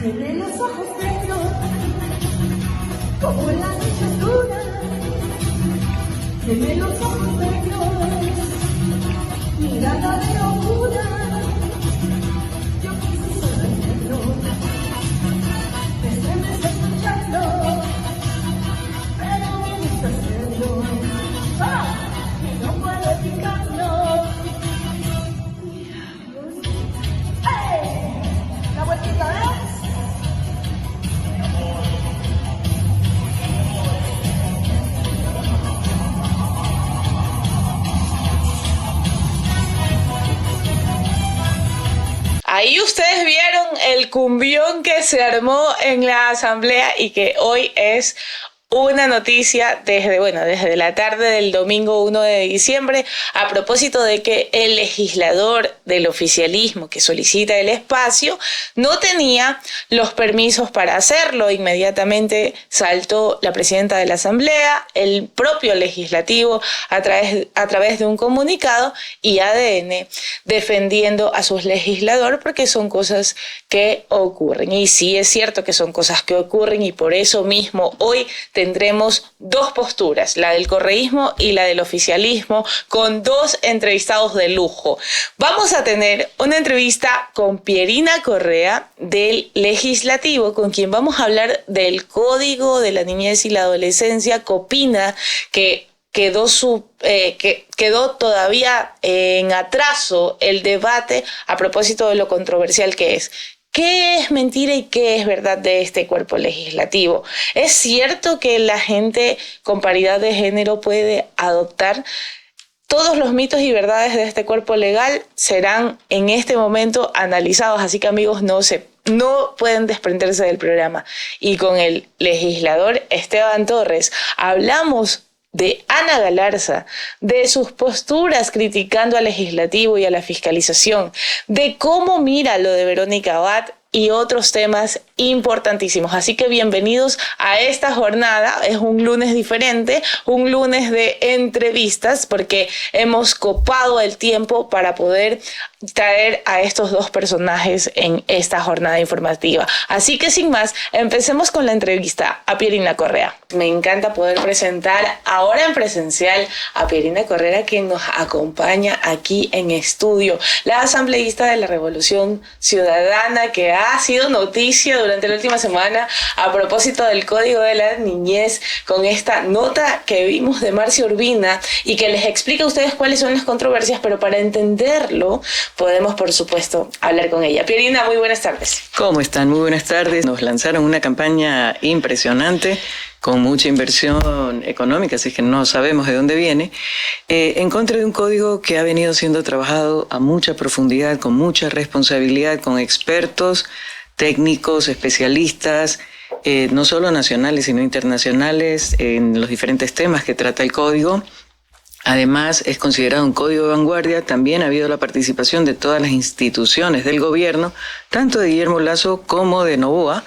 Tiene los ojos negros, como la noche oscura. Tiene los ojos negros, mirada de locura. Yo quise ser negro, desde me está escuchando, pero me gusta hacerlo. ¡Ah! Y no puedo explicarlo. ¡Ey! La vueltita, ¿eh? Ahí ustedes vieron el cumbión que se armó en la asamblea y que hoy es una noticia desde la tarde del domingo 1 de diciembre a propósito de que el legislador del oficialismo que solicita el espacio no tenía los permisos para hacerlo. Inmediatamente saltó la presidenta de la asamblea, el propio legislativo a través de un comunicado y ADN defendiendo a sus legisladores porque son cosas que ocurren. Y sí es cierto que son cosas que ocurren y por eso mismo hoy tendremos dos posturas, la del correísmo y la del oficialismo, con dos entrevistados de lujo. Vamos a tener una entrevista con Pierina Correa del Legislativo, con quien vamos a hablar del Código de la Niñez y la Adolescencia, que opina que quedó todavía en atraso el debate a propósito de lo controversial que es. ¿Qué es mentira y qué es verdad de este cuerpo legislativo? ¿Es cierto que la gente con paridad de género puede adoptar? Todos los mitos y verdades de este cuerpo legal serán en este momento analizados, así que amigos, no pueden desprenderse del programa. Y con el legislador Esteban Torres hablamos de Ana Galarza, de sus posturas criticando al legislativo y a la fiscalización, de cómo mira lo de Verónica Abad y otros temas importantísimos. Así que bienvenidos a esta jornada. Es un lunes diferente, un lunes de entrevistas, porque hemos copado el tiempo para poder traer a estos dos personajes en esta jornada informativa. Así que sin más, empecemos con la entrevista a Pierina Correa. Me encanta poder presentar ahora en presencial a Pierina Correa, quien nos acompaña aquí en estudio, la asambleísta de la Revolución Ciudadana, que ha sido noticia durante la última semana a propósito del Código de la Niñez, con esta nota que vimos de Marcia Urbina y que les explica a ustedes cuáles son las controversias, pero para entenderlo podemos, por supuesto, hablar con ella. Pierina, muy buenas tardes. ¿Cómo están? Muy buenas tardes. Nos lanzaron una campaña impresionante con mucha inversión económica, así que no sabemos de dónde viene, en contra de un código que ha venido siendo trabajado a mucha profundidad, con mucha responsabilidad, con expertos, técnicos, especialistas, no solo nacionales, sino internacionales, en los diferentes temas que trata el código. Además, es considerado un código de vanguardia. También ha habido la participación de todas las instituciones del gobierno, tanto de Guillermo Lasso como de Noboa,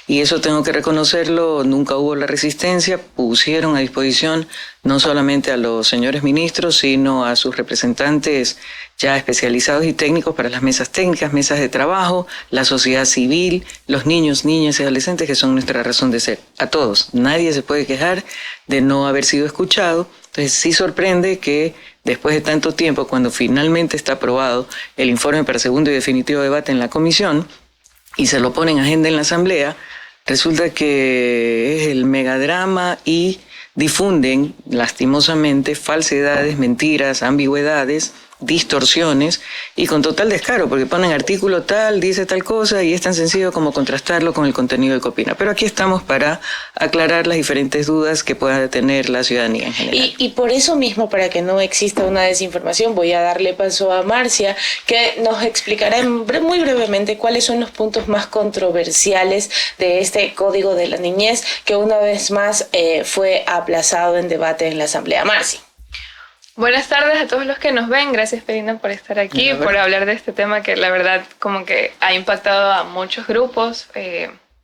y eso tengo que reconocerlo, nunca hubo la resistencia, pusieron a disposición no solamente a los señores ministros, sino a sus representantes ya especializados y técnicos para las mesas técnicas, mesas de trabajo, la sociedad civil, los niños, niñas y adolescentes que son nuestra razón de ser. A todos, nadie se puede quejar de no haber sido escuchado. Entonces sí sorprende que después de tanto tiempo, cuando finalmente está aprobado el informe para segundo y definitivo debate en la comisión y se lo pone en agenda en la asamblea, resulta que es el megadrama y difunden lastimosamente falsedades, mentiras, ambigüedades, distorsiones y con total descaro, porque ponen artículo tal, dice tal cosa y es tan sencillo como contrastarlo con el contenido del Copina. Pero aquí estamos para aclarar las diferentes dudas que pueda tener la ciudadanía en general. Y por eso mismo, para que no exista una desinformación, voy a darle paso a Marcia, que nos explicará muy brevemente cuáles son los puntos más controversiales de este Código de la Niñez, que una vez más fue aplazado en debate en la Asamblea. Marcia. Buenas tardes a todos los que nos ven. Gracias, Pierina, por estar aquí, por hablar de este tema que la verdad como que ha impactado a muchos grupos,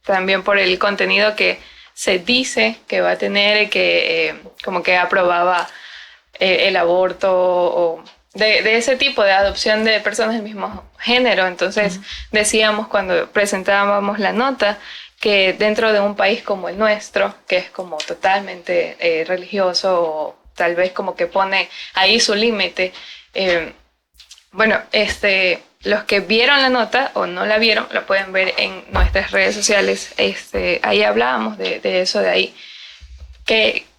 también por el contenido que se dice que va a tener, que como que aprobaba el aborto o de ese tipo de adopción de personas del mismo género. Entonces decíamos cuando presentábamos la nota que dentro de un país como el nuestro, que es como totalmente religioso, o tal vez como que pone ahí su límite, los que vieron la nota o no la vieron, la pueden ver en nuestras redes sociales. Ahí hablábamos de eso de ahí.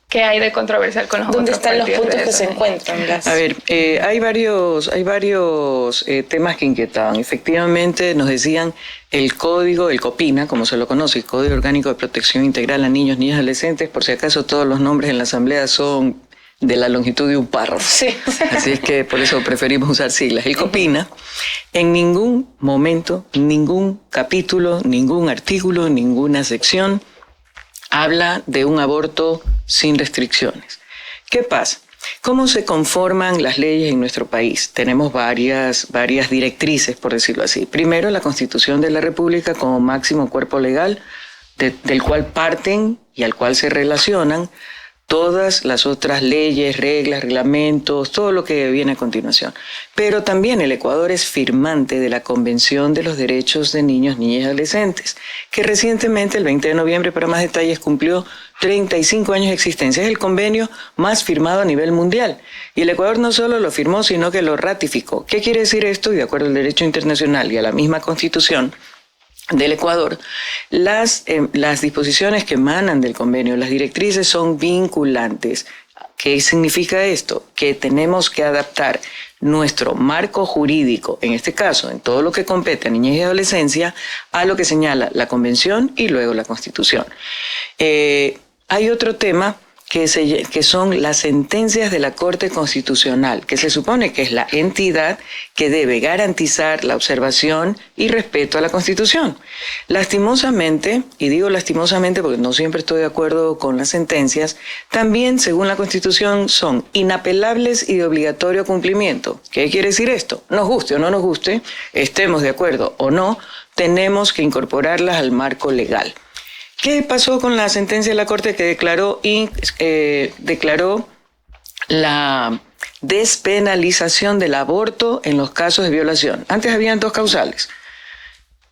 ¿Qué hay de controversial con los ¿Dónde otros están los partidos puntos de que eso? se encuentran? A ver, hay varios temas que inquietaban. Efectivamente, nos decían el código, el COPINA, como se lo conoce, el Código Orgánico de Protección Integral a Niños, Niñas y Adolescentes. Por si acaso, todos los nombres en la Asamblea son de la longitud de un párrafo. Sí. Así es que por eso preferimos usar siglas. El COPINA, en ningún momento, ningún capítulo, ningún artículo, ninguna sección habla de un aborto sin restricciones. ¿Qué pasa? ¿Cómo se conforman las leyes en nuestro país? Tenemos varias directrices, por decirlo así. Primero, la Constitución de la República como máximo cuerpo legal, del cual parten y al cual se relacionan todas las otras leyes, reglas, reglamentos, todo lo que viene a continuación. Pero también el Ecuador es firmante de la Convención de los Derechos de Niños, Niñas y Adolescentes, que recientemente, el 20 de noviembre, para más detalles, cumplió 35 años de existencia. Es el convenio más firmado a nivel mundial. Y el Ecuador no solo lo firmó, sino que lo ratificó. ¿Qué quiere decir esto? Y de acuerdo al derecho internacional y a la misma Constitución del Ecuador, las disposiciones que emanan del convenio, las directrices son vinculantes. ¿Qué significa esto? Que tenemos que adaptar nuestro marco jurídico, en este caso, en todo lo que compete a niñez y adolescencia, a lo que señala la Convención y luego la Constitución. Hay otro tema que son las sentencias de la Corte Constitucional, que se supone que es la entidad que debe garantizar la observación y respeto a la Constitución. Lastimosamente, y digo lastimosamente porque no siempre estoy de acuerdo con las sentencias, también, según la Constitución, son inapelables y de obligatorio cumplimiento. ¿Qué quiere decir esto? Nos guste o no nos guste, estemos de acuerdo o no, tenemos que incorporarlas al marco legal. ¿Qué pasó con la sentencia de la Corte que declaró la despenalización del aborto en los casos de violación? Antes habían dos causales: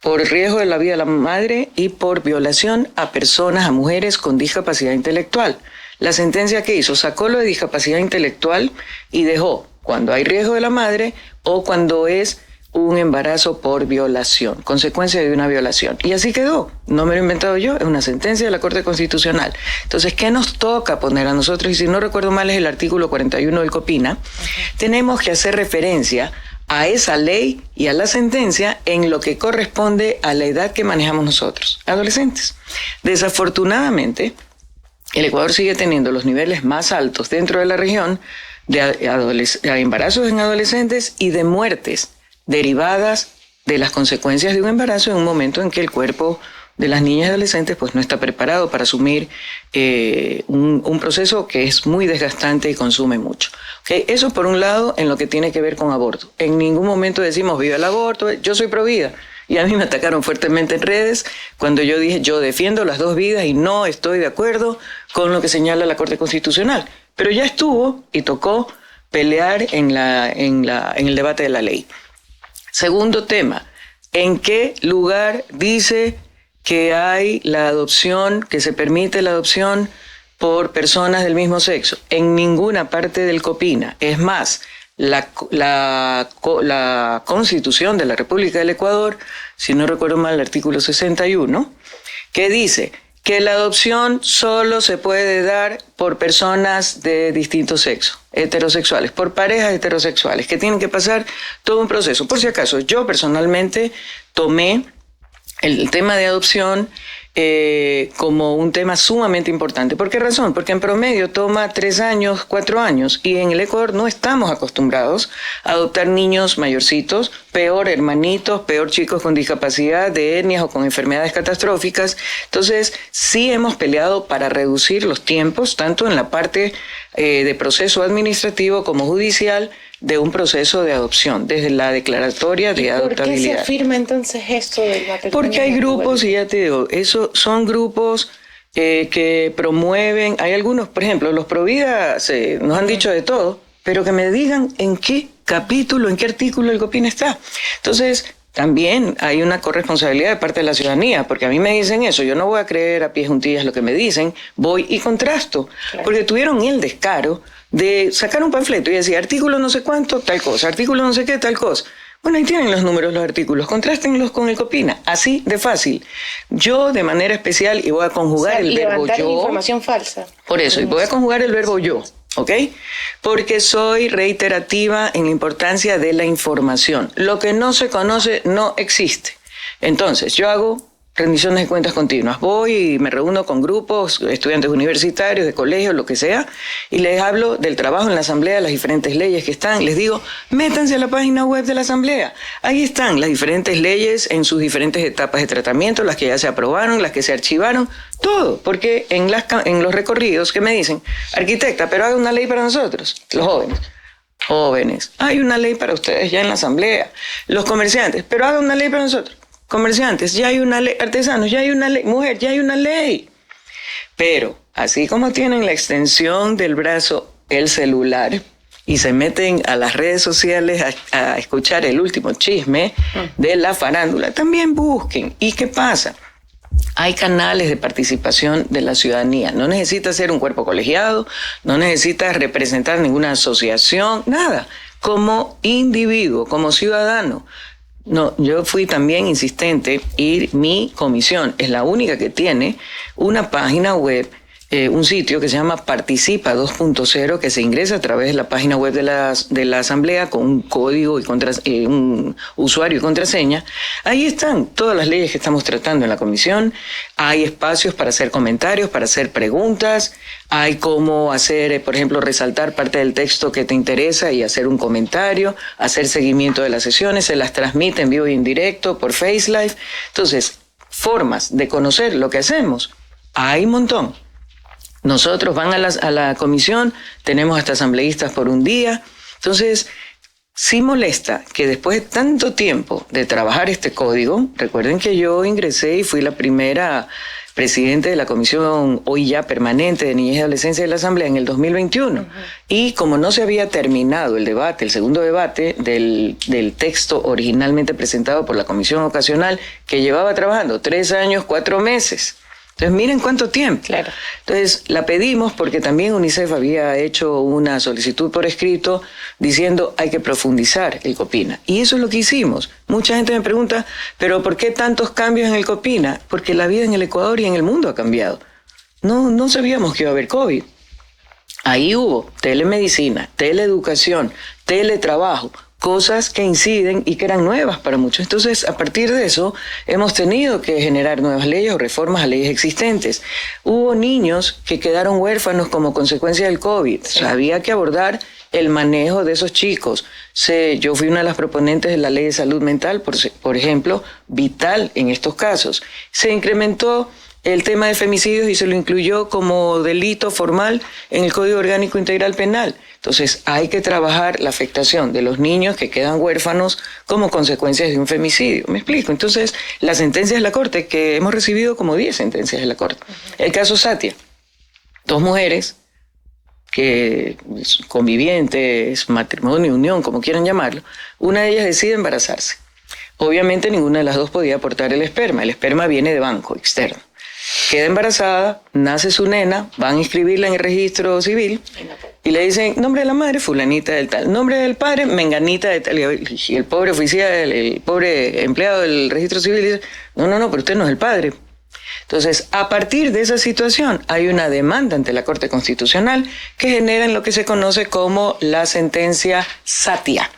por riesgo de la vida de la madre y por violación a personas, a mujeres con discapacidad intelectual. La sentencia que hizo, sacó lo de discapacidad intelectual y dejó cuando hay riesgo de la madre o cuando es un embarazo por violación, consecuencia de una violación. Y así quedó. No me lo he inventado yo, es una sentencia de la Corte Constitucional. Entonces, ¿qué nos toca poner a nosotros? Y si no recuerdo mal es el artículo 41 del COPINA. Tenemos que hacer referencia a esa ley y a la sentencia en lo que corresponde a la edad que manejamos nosotros, adolescentes. Desafortunadamente, el Ecuador sigue teniendo los niveles más altos dentro de la región de embarazos en adolescentes y de muertes derivadas de las consecuencias de un embarazo en un momento en que el cuerpo de las niñas y adolescentes pues no está preparado para asumir un proceso que es muy desgastante y consume mucho. ¿Okay? Eso por un lado en lo que tiene que ver con aborto. En ningún momento decimos viva el aborto, yo soy pro vida. Y a mí me atacaron fuertemente en redes cuando yo dije yo defiendo las dos vidas y no estoy de acuerdo con lo que señala la Corte Constitucional. Pero ya estuvo y tocó pelear en el debate de la ley. Segundo tema, ¿en qué lugar dice que hay la adopción, que se permite la adopción por personas del mismo sexo? En ninguna parte del COPINA. Es más, la Constitución de la República del Ecuador, si no recuerdo mal, el artículo 61, que dice que la adopción solo se puede dar por personas de distinto sexo, heterosexuales, por parejas heterosexuales, que tienen que pasar todo un proceso. Por si acaso, yo personalmente tomé el tema de adopción como un tema sumamente importante. ¿Por qué razón? Porque en promedio toma 3 años, 4 años, y en el Ecuador no estamos acostumbrados a adoptar niños mayorcitos, peor hermanitos, peor chicos con discapacidad de etnias o con enfermedades catastróficas. Entonces, sí hemos peleado para reducir los tiempos, tanto en la parte de proceso administrativo como judicial, de un proceso de adopción, desde la declaratoria de adoptabilidad. ¿Por qué se afirma entonces esto del matrimonio? Porque hay grupos, y ya te digo, eso son grupos que promueven, hay algunos, por ejemplo, los Provida nos han dicho de todo, pero que me digan en qué capítulo, en qué artículo del COPINA está. Entonces, también hay una corresponsabilidad de parte de la ciudadanía, porque a mí me dicen eso, yo no voy a creer a pies juntillas lo que me dicen, voy y contrasto, porque tuvieron el descaro de sacar un panfleto y decir artículo no sé cuánto, tal cosa, artículo no sé qué, tal cosa. Bueno, ahí tienen los números, los artículos, contrástenlos con el COPINA, así de fácil. Yo de manera especial, y voy a conjugar el verbo yo. Información falsa. Por eso, y voy a conjugar el verbo yo. ¿Ok? Porque soy reiterativa en la importancia de la información. Lo que no se conoce no existe. Entonces, yo hago rendiciones de cuentas continuas. Voy y me reúno con grupos, estudiantes universitarios, de colegios, lo que sea, y les hablo del trabajo en la asamblea, las diferentes leyes que están. Les digo, métanse a la página web de la asamblea. Ahí están las diferentes leyes en sus diferentes etapas de tratamiento, las que ya se aprobaron, las que se archivaron, todo. Porque en los recorridos que me dicen, arquitecta, pero haga una ley para nosotros, los jóvenes. Jóvenes, hay una ley para ustedes ya en la asamblea. Los comerciantes, pero haga una ley para nosotros. Comerciantes, ya hay una ley. Artesanos, ya hay una ley. Mujer, ya hay una ley. Pero, así como tienen la extensión del brazo, el celular, y se meten a las redes sociales a escuchar el último chisme de la farándula, también busquen. ¿Y qué pasa? Hay canales de participación de la ciudadanía. No necesitas ser un cuerpo colegiado, no necesitas representar ninguna asociación, nada. Como individuo, como ciudadano. No, yo fui también insistente y mi comisión es la única que tiene una página web, un sitio que se llama Participa 2.0, que se ingresa a través de la página web de la asamblea con un código y un usuario y contraseña. Ahí están todas las leyes que estamos tratando en la comisión. Hay espacios para hacer comentarios, para hacer preguntas. Hay cómo hacer, por ejemplo, resaltar parte del texto que te interesa y hacer un comentario, hacer seguimiento de las sesiones, se las transmite en vivo y en directo por FaceLive. Entonces, formas de conocer lo que hacemos, hay un montón. Nosotros van a la comisión, tenemos hasta asambleístas por un día. Entonces, sí molesta que después de tanto tiempo de trabajar este código, recuerden que yo ingresé y fui la primera presidente de la comisión hoy ya permanente de niñez y adolescencia de la asamblea en el 2021. Y como no se había terminado el debate, el segundo debate del texto originalmente presentado por la comisión ocasional, que llevaba trabajando 3 años, 4 meses. Entonces, miren cuánto tiempo. Claro. Entonces, la pedimos porque también UNICEF había hecho una solicitud por escrito diciendo hay que profundizar el COPINA. Y eso es lo que hicimos. Mucha gente me pregunta, ¿pero por qué tantos cambios en el COPINA? Porque la vida en el Ecuador y en el mundo ha cambiado. No sabíamos que iba a haber COVID. Ahí hubo telemedicina, teleeducación, teletrabajo, cosas que inciden y que eran nuevas para muchos. Entonces, a partir de eso, hemos tenido que generar nuevas leyes o reformas a leyes existentes. Hubo niños que quedaron huérfanos como consecuencia del COVID. Sí. O sea, había que abordar el manejo de esos chicos. Yo fui una de las proponentes de la ley de salud mental, por ejemplo, vital en estos casos. Se incrementó el tema de femicidios y se lo incluyó como delito formal en el Código Orgánico Integral Penal. Entonces, hay que trabajar la afectación de los niños que quedan huérfanos como consecuencias de un femicidio. ¿Me explico? Entonces, las sentencias de la Corte, que hemos recibido como 10 sentencias de la Corte. El caso Satia, 2 mujeres que convivientes, matrimonio, unión, como quieran llamarlo, una de ellas decide embarazarse. Obviamente, ninguna de las dos podía aportar el esperma. El esperma viene de banco externo. Queda embarazada, nace su nena, van a inscribirla en el registro civil y le dicen, nombre de la madre, fulanita del tal, nombre del padre, menganita de tal. Y el pobre oficial, el pobre empleado del registro civil dice, no, pero usted no es el padre. Entonces, a partir de esa situación, hay una demanda ante la Corte Constitucional que genera en lo que se conoce como la sentencia Satia.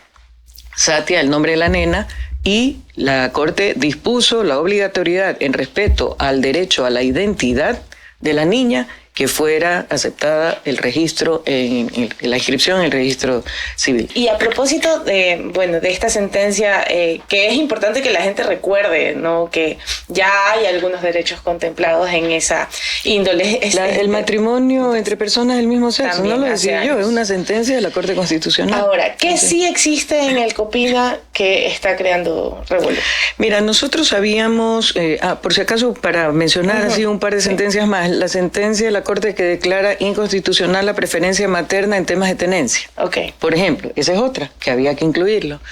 Satia, el nombre de la nena, y la Corte dispuso la obligatoriedad en respeto al derecho a la identidad de la niña que fuera aceptada el registro, la inscripción en el registro civil. Y a propósito de esta sentencia, que es importante que la gente recuerde, ¿no? Que ya hay algunos derechos contemplados en esa índole. El matrimonio entre personas del mismo sexo, no lo decía yo, es una sentencia de la Corte Constitucional. Ahora, ¿qué sí existe en el COPINA que está creando revuelo? Mira, nosotros habíamos, por si acaso, para mencionar así un par de sentencias más, la sentencia de la Corte que declara inconstitucional la preferencia materna en temas de tenencia. Ok. Por ejemplo, esa es otra, que había que incluirlo.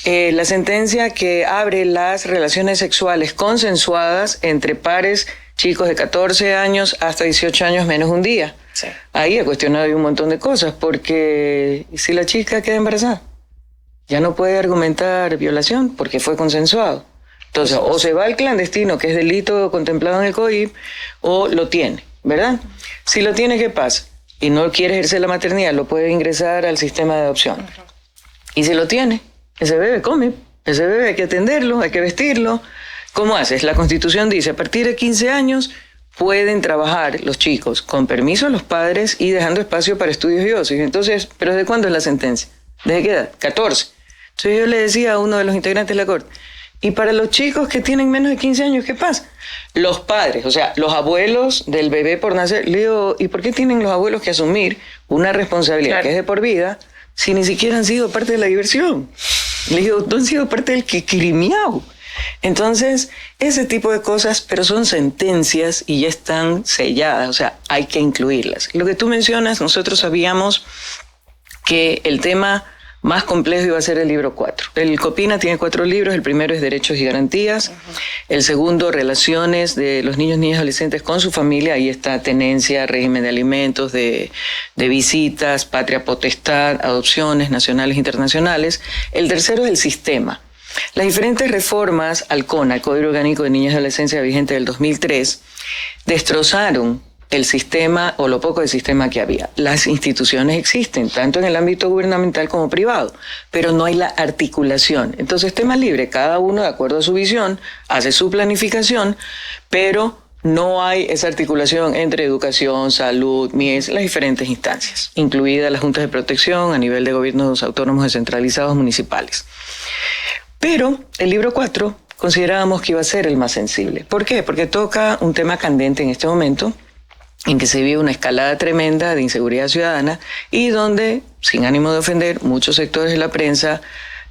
La sentencia que abre las relaciones sexuales consensuadas entre pares, chicos de 14 años hasta 18 años menos un día. Sí. Ahí ha cuestionado un montón de cosas, porque si la chica queda embarazada, ya no puede argumentar violación porque fue consensuado. Entonces, o se va al clandestino, que es delito contemplado en el COIP, o lo tiene, ¿verdad? Si lo tiene, ¿qué pasa? Y no quiere ejercer la maternidad, lo puede ingresar al sistema de adopción. Y si lo tiene, ese bebé come, ese bebé hay que atenderlo, hay que vestirlo. ¿Cómo haces? La Constitución dice, a partir de 15 años pueden trabajar los chicos con permiso de los padres y dejando espacio para estudios y ocio. Entonces, ¿pero desde cuándo es la sentencia? ¿Desde qué edad? 14. Entonces yo le decía a uno de los integrantes de la Corte, y para los chicos que tienen menos de 15 años, ¿qué pasa? Los padres, o sea, los abuelos del bebé por nacer, le digo, ¿y por qué tienen los abuelos que asumir una responsabilidad que es de por vida si ni siquiera han sido parte de la diversión? Le digo, no han sido parte del quiquirimiao. Entonces, ese tipo de cosas, pero son sentencias y ya están selladas, o sea, hay que incluirlas. Lo que tú mencionas, nosotros sabíamos que el tema más complejo iba a ser el libro 4. El COPINA tiene 4 libros, el primero es Derechos y Garantías, el segundo, Relaciones de los niños, niñas y adolescentes con su familia, ahí está tenencia, régimen de alimentos, de visitas, patria potestad, adopciones nacionales e internacionales. El tercero es el sistema. Las diferentes reformas al CONA, el Código Orgánico de Niñez y Adolescencia vigente del 2003, destrozaron el sistema o lo poco de sistema que había. Las instituciones existen, tanto en el ámbito gubernamental como privado, pero no hay la articulación. Entonces, tema libre, cada uno de acuerdo a su visión, hace su planificación, pero no hay esa articulación entre educación, salud, MIES, las diferentes instancias, incluidas las juntas de protección a nivel de gobiernos autónomos descentralizados municipales. Pero el libro 4 considerábamos que iba a ser el más sensible. ¿Por qué? Porque toca un tema candente en este momento, en que se vive una escalada tremenda de inseguridad ciudadana y donde, sin ánimo de ofender, muchos sectores de la prensa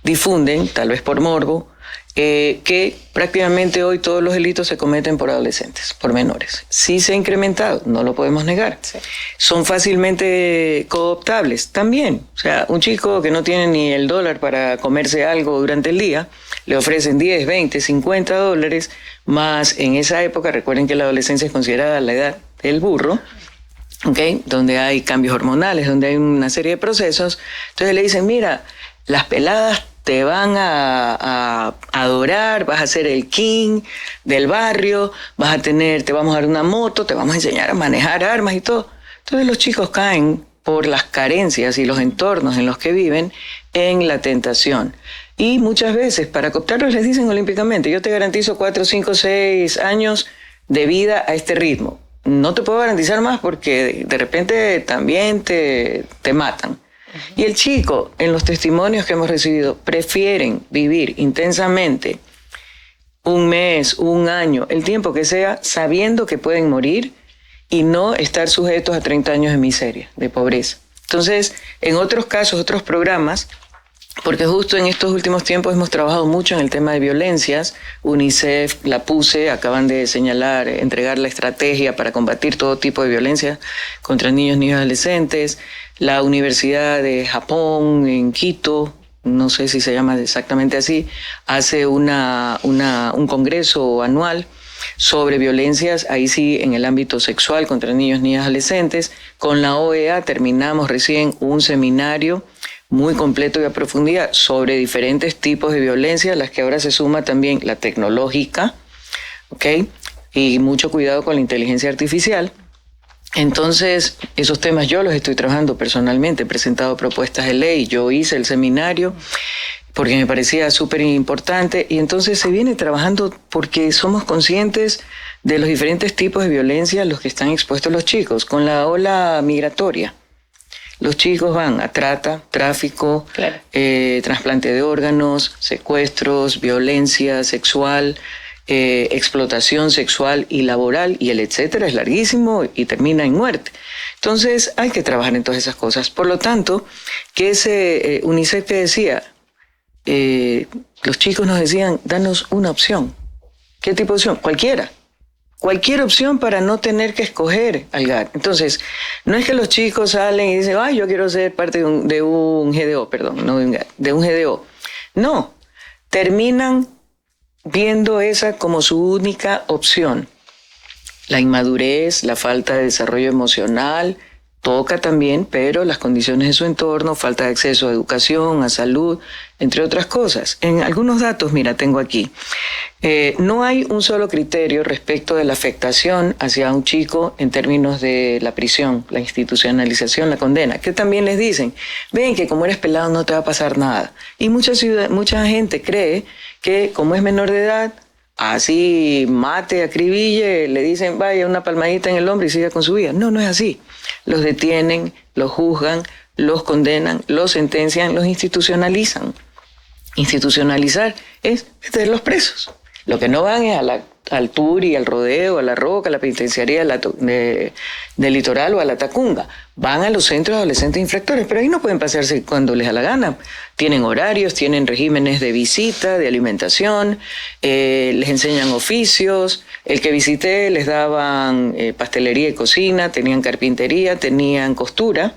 difunden, tal vez por morbo, que prácticamente hoy todos los delitos se cometen por adolescentes, por menores. Sí se ha incrementado, no lo podemos negar. Sí. Son fácilmente cooptables también. O sea, un chico que no tiene ni el dólar para comerse algo durante el día, le ofrecen 10, 20, 50 dólares, más en esa época, recuerden que la adolescencia es considerada la edad del burro, ¿okay? Donde hay cambios hormonales, donde hay una serie de procesos. Entonces le dicen, mira, las peladas te van a adorar, vas a ser el king del barrio, te vamos a dar una moto, te vamos a enseñar a manejar armas y todo. Entonces los chicos caen por las carencias y los entornos en los que viven en la tentación. Y muchas veces para cooptarlos les dicen olímpicamente, yo te garantizo 4, 5, 6 años de vida a este ritmo. No te puedo garantizar más porque de repente también te matan. Y el chico, en los testimonios que hemos recibido, prefieren vivir intensamente un mes, un año, el tiempo que sea, sabiendo que pueden morir y no estar sujetos a 30 años de miseria, de pobreza. Entonces, en otros casos, otros programas, porque justo en estos últimos tiempos hemos trabajado mucho en el tema de violencias, UNICEF, la PUSE, acaban de señalar, entregar la estrategia para combatir todo tipo de violencia contra niños, niñas y adolescentes. La Universidad de Japón en Quito, no sé si se llama exactamente así, hace un congreso anual sobre violencias, ahí sí, en el ámbito sexual contra niños, niñas y adolescentes. Con la OEA terminamos recién un seminario muy completo y a profundidad sobre diferentes tipos de violencia, a las que ahora se suma también la tecnológica, ¿ok? Y mucho cuidado con la inteligencia artificial. Entonces, esos temas yo los estoy trabajando personalmente, he presentado propuestas de ley, yo hice el seminario porque me parecía súper importante y entonces se viene trabajando porque somos conscientes de los diferentes tipos de violencia a los que están expuestos los chicos. Con la ola migratoria, los chicos van a trata, tráfico, claro, trasplante de órganos, secuestros, violencia sexual, explotación sexual y laboral, y el etcétera es larguísimo y termina en muerte. Entonces hay que trabajar en todas esas cosas. Por lo tanto, que ese UNICEF que decía, los chicos nos decían, danos una opción. ¿Qué tipo de opción? Cualquiera. cualquier opción para no tener que escoger algo. Entonces, no es que los chicos salen y dicen, yo quiero ser parte de un GDO, perdón, no de un GDO. No, terminan viendo esa como su única opción. La inmadurez, la falta de desarrollo emocional, toca también, pero las condiciones de su entorno, falta de acceso a educación, a salud, entre otras cosas. En algunos datos, mira, tengo aquí. No hay un solo criterio respecto de la afectación hacia un chico en términos de la prisión, la institucionalización, la condena, que también les dicen, ven que como eres pelado no te va a pasar nada. Y mucha gente cree que como es menor de edad, así mate, acribille, le dicen vaya una palmadita en el hombro y siga con su vida. No, no es así. Los detienen, los juzgan, los condenan, los sentencian, los institucionalizan. Institucionalizar es meterlos presos. Lo que no van es al Turi, al Rodeo, a la Roca, a la penitenciaría del Litoral o a la Tacunga. Van a los centros de adolescentes infractores, pero ahí no pueden pasarse cuando les da la gana. Tienen horarios, tienen regímenes de visita, de alimentación, les enseñan oficios. El que visité les daban pastelería y cocina, tenían carpintería, tenían costura,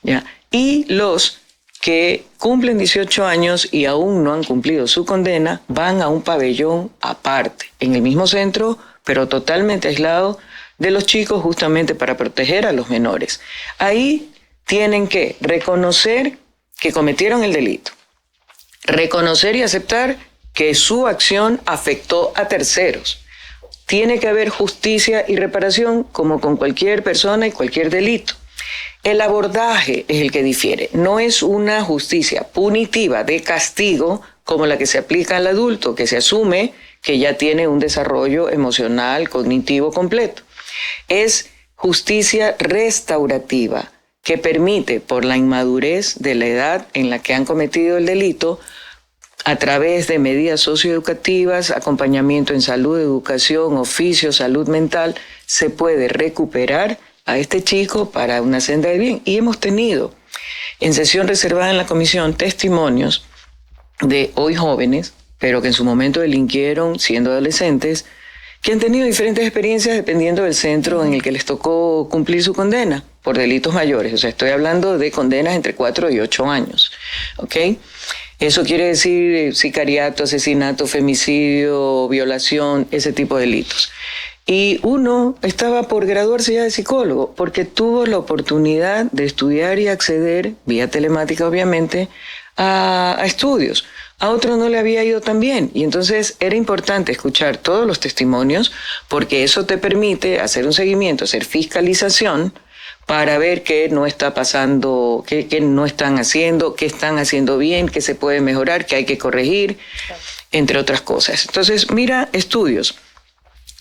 ¿ya? Y los que cumplen 18 años y aún no han cumplido su condena, van a un pabellón aparte, en el mismo centro, pero totalmente aislado de los chicos, justamente para proteger a los menores. Ahí tienen que reconocer que cometieron el delito, reconocer y aceptar que su acción afectó a terceros. Tiene que haber justicia y reparación como con cualquier persona y cualquier delito. El abordaje es el que difiere. No es una justicia punitiva de castigo como la que se aplica al adulto, que se asume que ya tiene un desarrollo emocional, cognitivo completo. Es justicia restaurativa, que permite, por la inmadurez de la edad en la que han cometido el delito, a través de medidas socioeducativas, acompañamiento en salud, educación, oficio, salud mental, se puede recuperar a este chico para una senda de bien. Y hemos tenido en sesión reservada en la comisión testimonios de hoy jóvenes, pero que en su momento delinquieron siendo adolescentes, que han tenido diferentes experiencias dependiendo del centro en el que les tocó cumplir su condena por delitos mayores. O sea, estoy hablando de condenas entre 4 y 8 años, ¿ok? Eso quiere decir sicariato, asesinato, femicidio, violación, ese tipo de delitos. Y uno estaba por graduarse ya de psicólogo porque tuvo la oportunidad de estudiar y acceder, vía telemática obviamente, a estudios. A otro no le había ido tan bien y entonces era importante escuchar todos los testimonios porque eso te permite hacer un seguimiento, hacer fiscalización para ver qué no está pasando, qué no están haciendo, qué están haciendo bien, qué se puede mejorar, qué hay que corregir, entre otras cosas. Entonces, mira, estudios.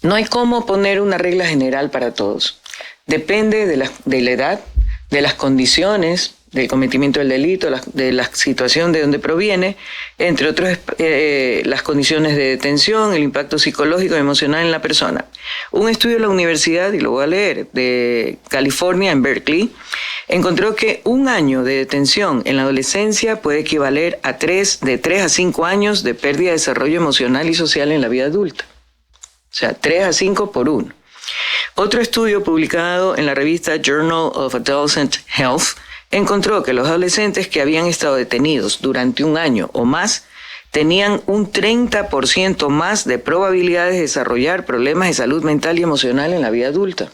No hay cómo poner una regla general para todos. Depende de la edad, de las condiciones del cometimiento del delito, de la situación de donde proviene, entre otros las condiciones de detención, el impacto psicológico y emocional en la persona. Un estudio de la universidad, y lo voy a leer, de California en Berkeley, encontró que 1 año de detención en la adolescencia puede equivaler a de 3 a 5 años de pérdida de desarrollo emocional y social en la vida adulta. O sea, 3 a 5 por 1. Otro estudio publicado en la revista Journal of Adolescent Health encontró que los adolescentes que habían estado detenidos durante 1 año o más tenían un 30% más de probabilidades de desarrollar problemas de salud mental y emocional en la vida adulta.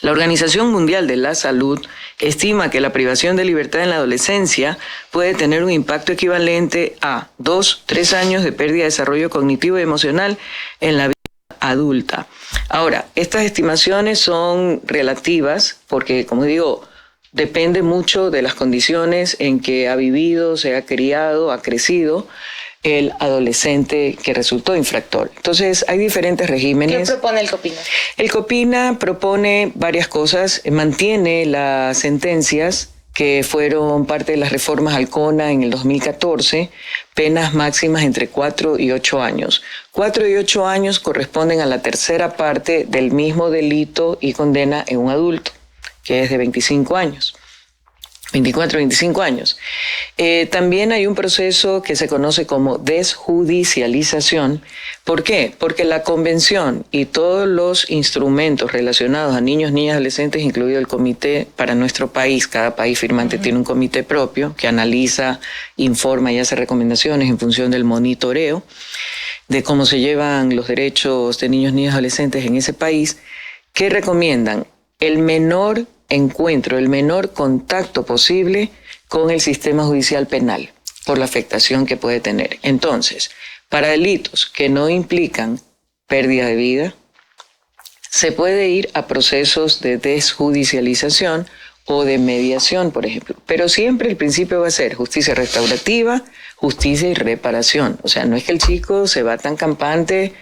La Organización Mundial de la Salud estima que la privación de libertad en la adolescencia puede tener un impacto equivalente a 2-3 años de pérdida de desarrollo cognitivo y emocional en la vida adulta. Ahora, estas estimaciones son relativas porque, como digo, depende mucho de las condiciones en que ha vivido, se ha criado, ha crecido el adolescente que resultó infractor. Entonces, hay diferentes regímenes. ¿Qué propone el COPINA? El COPINA propone varias cosas, mantiene las sentencias que fueron parte de las reformas al CONA en el 2014, penas máximas entre 4 y 8 años. 4 y 8 años corresponden a la tercera parte del mismo delito y condena en un adulto, que es de 25 años. 24, 25 años. También hay un proceso que se conoce como desjudicialización. ¿Por qué? Porque la convención y todos los instrumentos relacionados a niños, niñas, adolescentes, incluido el comité para nuestro país, cada país firmante tiene un comité propio que analiza, informa y hace recomendaciones en función del monitoreo de cómo se llevan los derechos de niños, niñas, adolescentes en ese país, que recomiendan el menor encuentro, el menor contacto posible con el sistema judicial penal por la afectación que puede tener. Entonces, para delitos que no implican pérdida de vida, se puede ir a procesos de desjudicialización o de mediación, por ejemplo. Pero siempre el principio va a ser justicia restaurativa, justicia y reparación. O sea, no es que el chico se va tan campante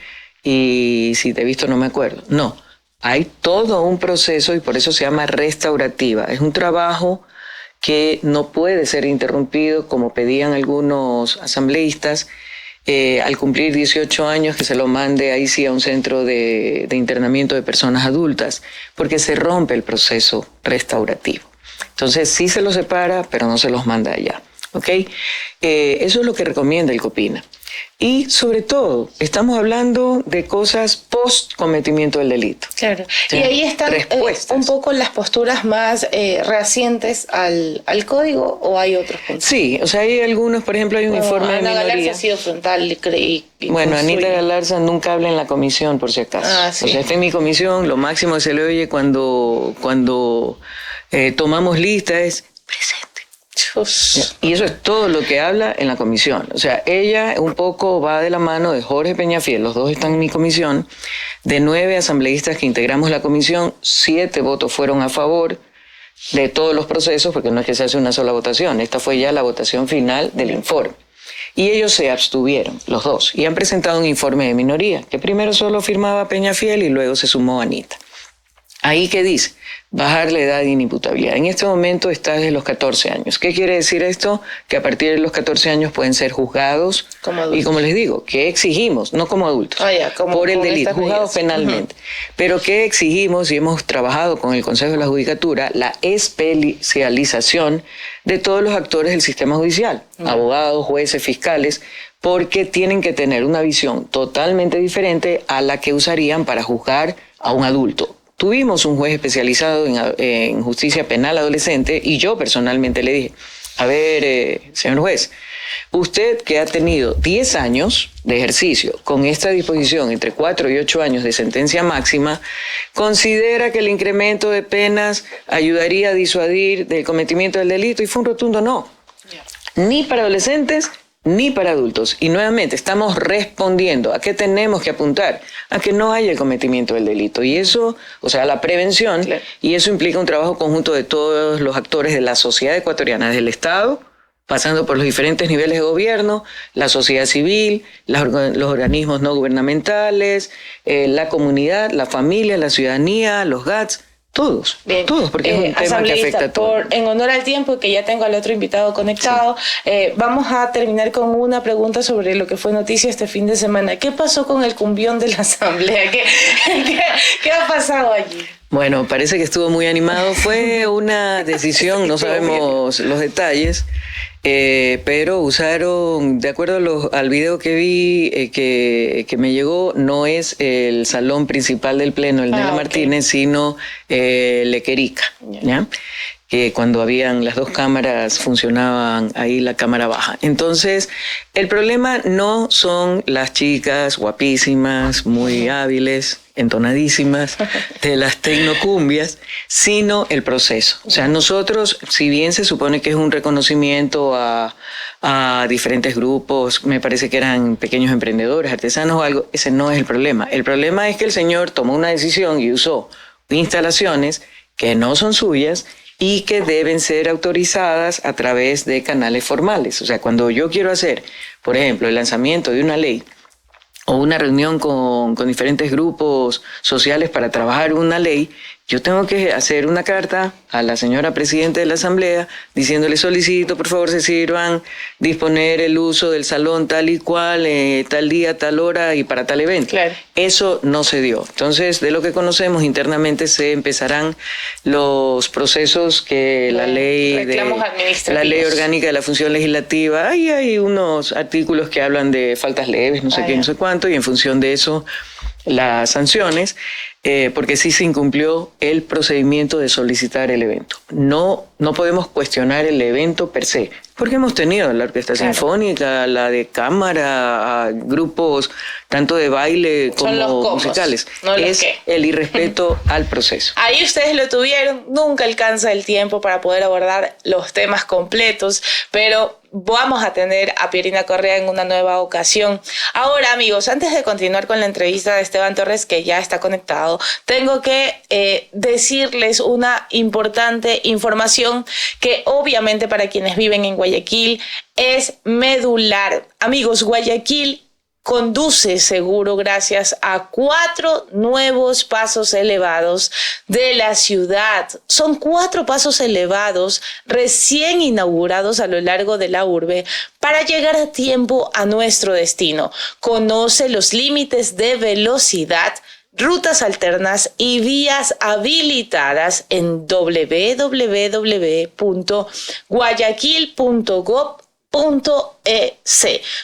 y si te he visto no me acuerdo. No. Hay todo un proceso y por eso se llama restaurativa. Es un trabajo que no puede ser interrumpido, como pedían algunos asambleístas, al cumplir 18 años que se lo mande ahí sí a un centro de internamiento de personas adultas, porque se rompe el proceso restaurativo. Entonces sí se los separa, pero no se los manda allá. ¿Ok? Eso es lo que recomienda el COPINA. Y sobre todo, estamos hablando de cosas post cometimiento del delito. Claro. ¿Sí? Y ahí están un poco las posturas más reacientes al código, ¿o hay otros puntos? Sí, o sea, hay algunos, por ejemplo, hay un informe de Ana minoría. Galarza ha sido frontal y Bueno, construye. Anita Galarza nunca habla en la comisión, por si acaso. Ah, sí. O sea, está en mi comisión, lo máximo que se le oye cuando tomamos lista es presente. Y eso es todo lo que habla en la comisión. O sea, ella un poco va de la mano de Jorge Peñafiel, los dos están en mi comisión. De 9 asambleístas que integramos la comisión, 7 votos fueron a favor de todos los procesos, porque no es que se hace una sola votación, esta fue ya la votación final del informe. Y ellos se abstuvieron, los dos, y han presentado un informe de minoría, que primero solo firmaba Peñafiel y luego se sumó Anita. Ahí que dice, bajar la edad de inimputabilidad. En este momento está desde los 14 años. ¿Qué quiere decir esto? Que a partir de los 14 años pueden ser juzgados. Como adultos. Y como les digo, ¿qué exigimos? No como adultos. Por el delito, juzgados penalmente. Pero ¿qué exigimos? Y hemos trabajado con el Consejo de la Judicatura, la especialización de todos los actores del sistema judicial. Abogados, jueces, fiscales, porque tienen que tener una visión totalmente diferente a la que usarían para juzgar a un adulto. Tuvimos un juez especializado en justicia penal adolescente y yo personalmente le dije, a ver, señor juez, usted que ha tenido 10 años de ejercicio con esta disposición entre 4 y 8 años de sentencia máxima, ¿considera que el incremento de penas ayudaría a disuadir del cometimiento del delito? Y fue un rotundo no. Ni para adolescentes ni para adultos. Y nuevamente estamos respondiendo a qué tenemos que apuntar, a que no haya el cometimiento del delito. Y eso, o sea, la prevención, claro. Y eso implica un trabajo conjunto de todos los actores de la sociedad ecuatoriana, desde el Estado, pasando por los diferentes niveles de gobierno, la sociedad civil, los organismos no gubernamentales, la comunidad, la familia, la ciudadanía, los GATS. Todos, bien. Todos, porque es un tema que afecta a todos. En honor al tiempo, que ya tengo al otro invitado conectado, sí. Vamos a terminar con una pregunta sobre lo que fue noticia este fin de semana. ¿Qué pasó con el cumbión de la Asamblea? ¿Qué ha pasado allí? Bueno, parece que estuvo muy animado. Fue una decisión, no sabemos los detalles, pero usaron, de acuerdo al video que vi, que me llegó, no es el salón principal del Pleno, el Nela Martínez, sino Lequerica, ¿ya? Que cuando habían las dos cámaras funcionaban ahí la cámara baja. Entonces, el problema no son las chicas guapísimas, muy hábiles, entonadísimas, de las tecnocumbias, sino el proceso. O sea, nosotros, si bien se supone que es un reconocimiento a diferentes grupos, me parece que eran pequeños emprendedores, artesanos o algo, ese no es el problema. El problema es que el señor tomó una decisión y usó instalaciones que no son suyas y que deben ser autorizadas a través de canales formales. O sea, cuando yo quiero hacer, por ejemplo, el lanzamiento de una ley o una reunión con diferentes grupos sociales para trabajar una ley, yo tengo que hacer una carta a la señora presidenta de la Asamblea diciéndole solicito, por favor, se sirvan disponer el uso del salón tal y cual, tal día, tal hora y para tal evento. Claro. Eso no se dio. Entonces, de lo que conocemos internamente se empezarán los procesos que la ley reclamos administrativos. La ley orgánica de la función legislativa, ahí hay unos artículos que hablan de faltas leves, no sé qué, no sé cuánto, y en función de eso las sanciones, porque sí se incumplió el procedimiento de solicitar el evento. No podemos cuestionar el evento per se, porque hemos tenido la orquesta sinfónica, la de cámara, grupos tanto de baile como musicales. Es el irrespeto al proceso. Ahí ustedes lo tuvieron, nunca alcanza el tiempo para poder abordar los temas completos, pero vamos a tener a Pierina Correa en una nueva ocasión. Ahora, amigos, antes de continuar con la entrevista de Esteban Torres, que ya está conectado, tengo que decirles una importante información que obviamente para quienes viven en Guayaquil es medular. Amigos, Guayaquil conduce seguro gracias a 4 nuevos pasos elevados de la ciudad. Son 4 pasos elevados recién inaugurados a lo largo de la urbe para llegar a tiempo a nuestro destino. Conoce los límites de velocidad, rutas alternas y vías habilitadas en www.guayaquil.gov.es.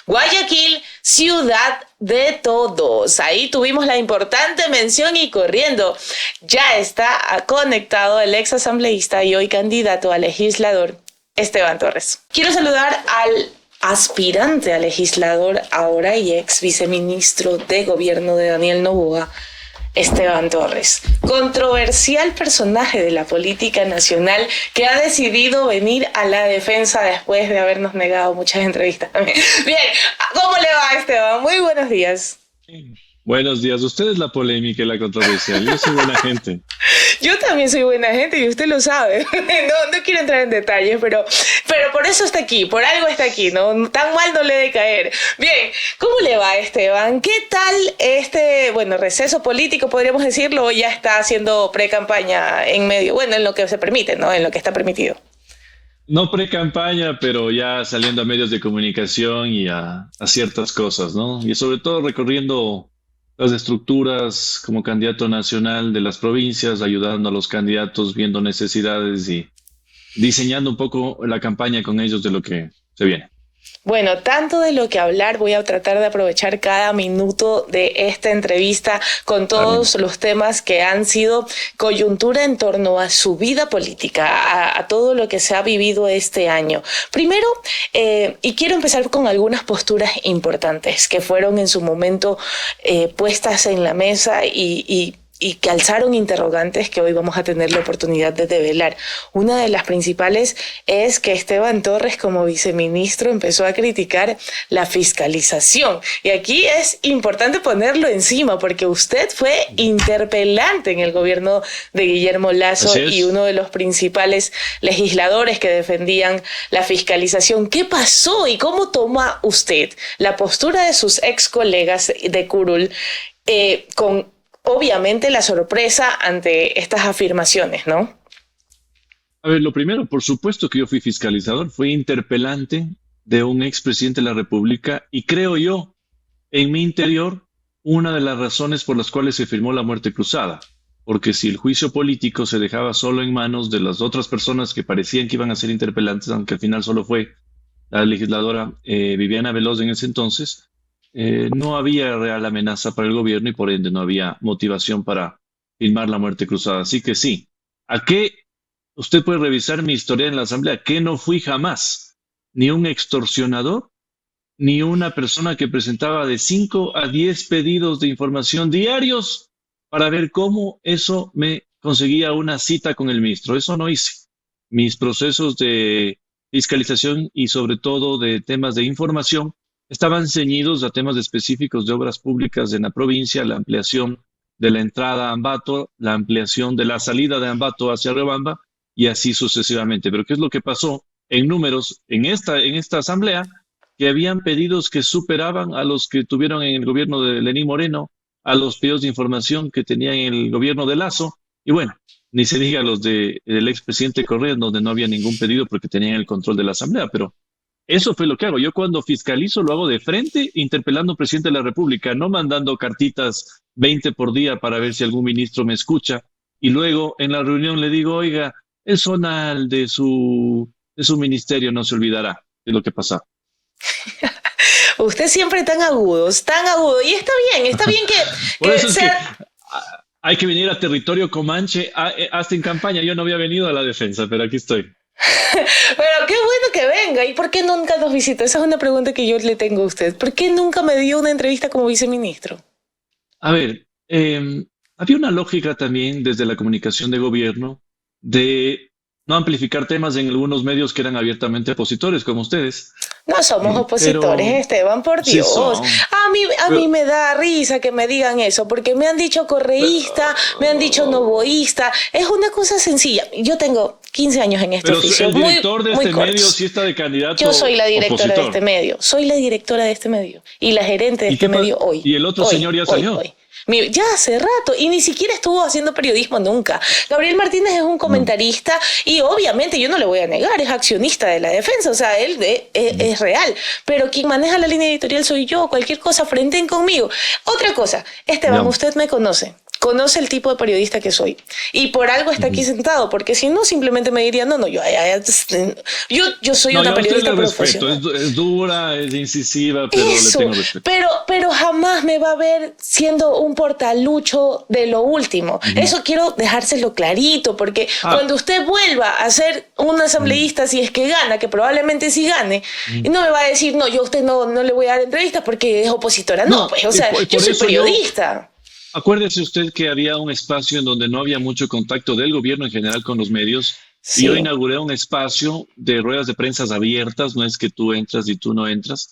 Guayaquil, ciudad de todos. Ahí tuvimos la importante mención y corriendo. Ya está conectado el ex asambleísta y hoy candidato a legislador, Esteban Torres. Quiero saludar al aspirante a legislador, ahora y ex viceministro de gobierno de Daniel Noboa, Esteban Torres, controversial personaje de la política nacional que ha decidido venir a la defensa después de habernos negado muchas entrevistas. Bien, ¿cómo le va, Esteban? Muy buenos días. Buenos días. Usted es la polémica y la controversial. Yo soy buena gente. Yo también soy buena gente y usted lo sabe. No quiero entrar en detalles, pero por eso está aquí, por algo está aquí, ¿no? Tan mal no le debe caer. Bien, ¿cómo le va, Esteban? ¿Qué tal receso político, podríamos decirlo, o ya está haciendo pre-campaña en medio? Bueno, en lo que se permite, ¿no? En lo que está permitido. No pre-campaña, pero ya saliendo a medios de comunicación y a ciertas cosas, ¿no? Y sobre todo recorriendo las estructuras como candidato nacional de las provincias, ayudando a los candidatos, viendo necesidades y diseñando un poco la campaña con ellos de lo que se viene. Bueno, tanto de lo que hablar, voy a tratar de aprovechar cada minuto de esta entrevista con todos los temas que han sido coyuntura en torno a su vida política, a todo lo que se ha vivido este año. Primero, y quiero empezar con algunas posturas importantes que fueron en su momento puestas en la mesa y que alzaron interrogantes que hoy vamos a tener la oportunidad de develar. Una de las principales es que Esteban Torres, como viceministro, empezó a criticar la fiscalización. Y aquí es importante ponerlo encima, porque usted fue interpelante en el gobierno de Guillermo Lasso y uno de los principales legisladores que defendían la fiscalización. ¿Qué pasó y cómo toma usted la postura de sus ex colegas de Curul con obviamente la sorpresa ante estas afirmaciones, ¿no? A ver, lo primero, por supuesto que yo fui fiscalizador, fui interpelante de un expresidente de la República y creo yo, en mi interior, una de las razones por las cuales se firmó la muerte cruzada. Porque si el juicio político se dejaba solo en manos de las otras personas que parecían que iban a ser interpelantes, aunque al final solo fue la legisladora Viviana Veloz en ese entonces, no había real amenaza para el gobierno y por ende no había motivación para firmar la muerte cruzada. Así que sí, ¿a qué? Usted puede revisar mi historia en la Asamblea, que no fui jamás ni un extorsionador, ni una persona que presentaba de 5 a 10 pedidos de información diarios para ver cómo eso me conseguía una cita con el ministro. Eso no hice. Mis procesos de fiscalización y sobre todo de temas de información estaban ceñidos a temas específicos de obras públicas en la provincia, la ampliación de la entrada a Ambato, la ampliación de la salida de Ambato hacia Riobamba y así sucesivamente. Pero ¿qué es lo que pasó en números en esta asamblea? Que habían pedidos que superaban a los que tuvieron en el gobierno de Lenín Moreno, a los pedidos de información que tenían en el gobierno de Lasso. Y bueno, ni se diga los del expresidente Correa, donde no había ningún pedido porque tenían el control de la Asamblea, pero eso fue lo que hago. Yo cuando fiscalizo lo hago de frente, interpelando al presidente de la República, no mandando cartitas 20 por día para ver si algún ministro me escucha. Y luego en la reunión le digo, oiga, el zonal de su ministerio no se olvidará de lo que pasa. Usted siempre tan agudo. Y está bien Por eso es que sea... hay que venir a territorio comanche, hasta en campaña. Yo no había venido a la defensa, pero aquí estoy. Pero qué bueno que venga. ¿Y por qué nunca nos visitó? Esa es una pregunta que yo le tengo a usted. ¿Por qué nunca me dio una entrevista como viceministro? A ver, había una lógica también desde la comunicación de gobierno de no amplificar temas en algunos medios que eran abiertamente opositores, como ustedes. No somos opositores, Pero Esteban, por sí Dios. son. A mí me da risa que me digan eso, porque me han dicho correísta, me han dicho novoísta. Es una cosa sencilla. Yo tengo 15 años en este Pero oficio. el director de muy este cortos. medio sí está de candidato. Yo soy la directora opositor. de este medio. Soy la directora de este medio. Y la gerente de ¿Y este qué medio hoy. y el otro señor ya salió? Ya hace rato. Y ni siquiera estuvo haciendo periodismo nunca. Gabriel Martínez es un comentarista y obviamente yo no le voy a negar, es accionista de la defensa. O sea, él es real. Pero quien maneja la línea editorial soy yo. Cualquier cosa, frenten conmigo. Otra cosa, Esteban, Ya. usted me conoce el tipo de periodista que soy. Y por algo está aquí sentado, porque si no, simplemente me diría, no, yo soy una yo a usted periodista le respeto. profesional. Es dura, es incisiva, pero Eso, le tengo respeto. pero jamás me va a ver siendo un portalucho de lo último. Eso quiero dejárselo clarito, porque cuando usted vuelva a ser un asambleísta, si es que gana, que probablemente sí gane, y no me va a decir, no, yo a usted no le voy a dar entrevistas porque es opositora. No, pues, o sea, por yo soy eso periodista. Acuérdese usted que había un espacio en donde no había mucho contacto del gobierno en general con los medios. Sí. Y yo inauguré un espacio de ruedas de prensa abiertas, no es que tú entras y tú no entras,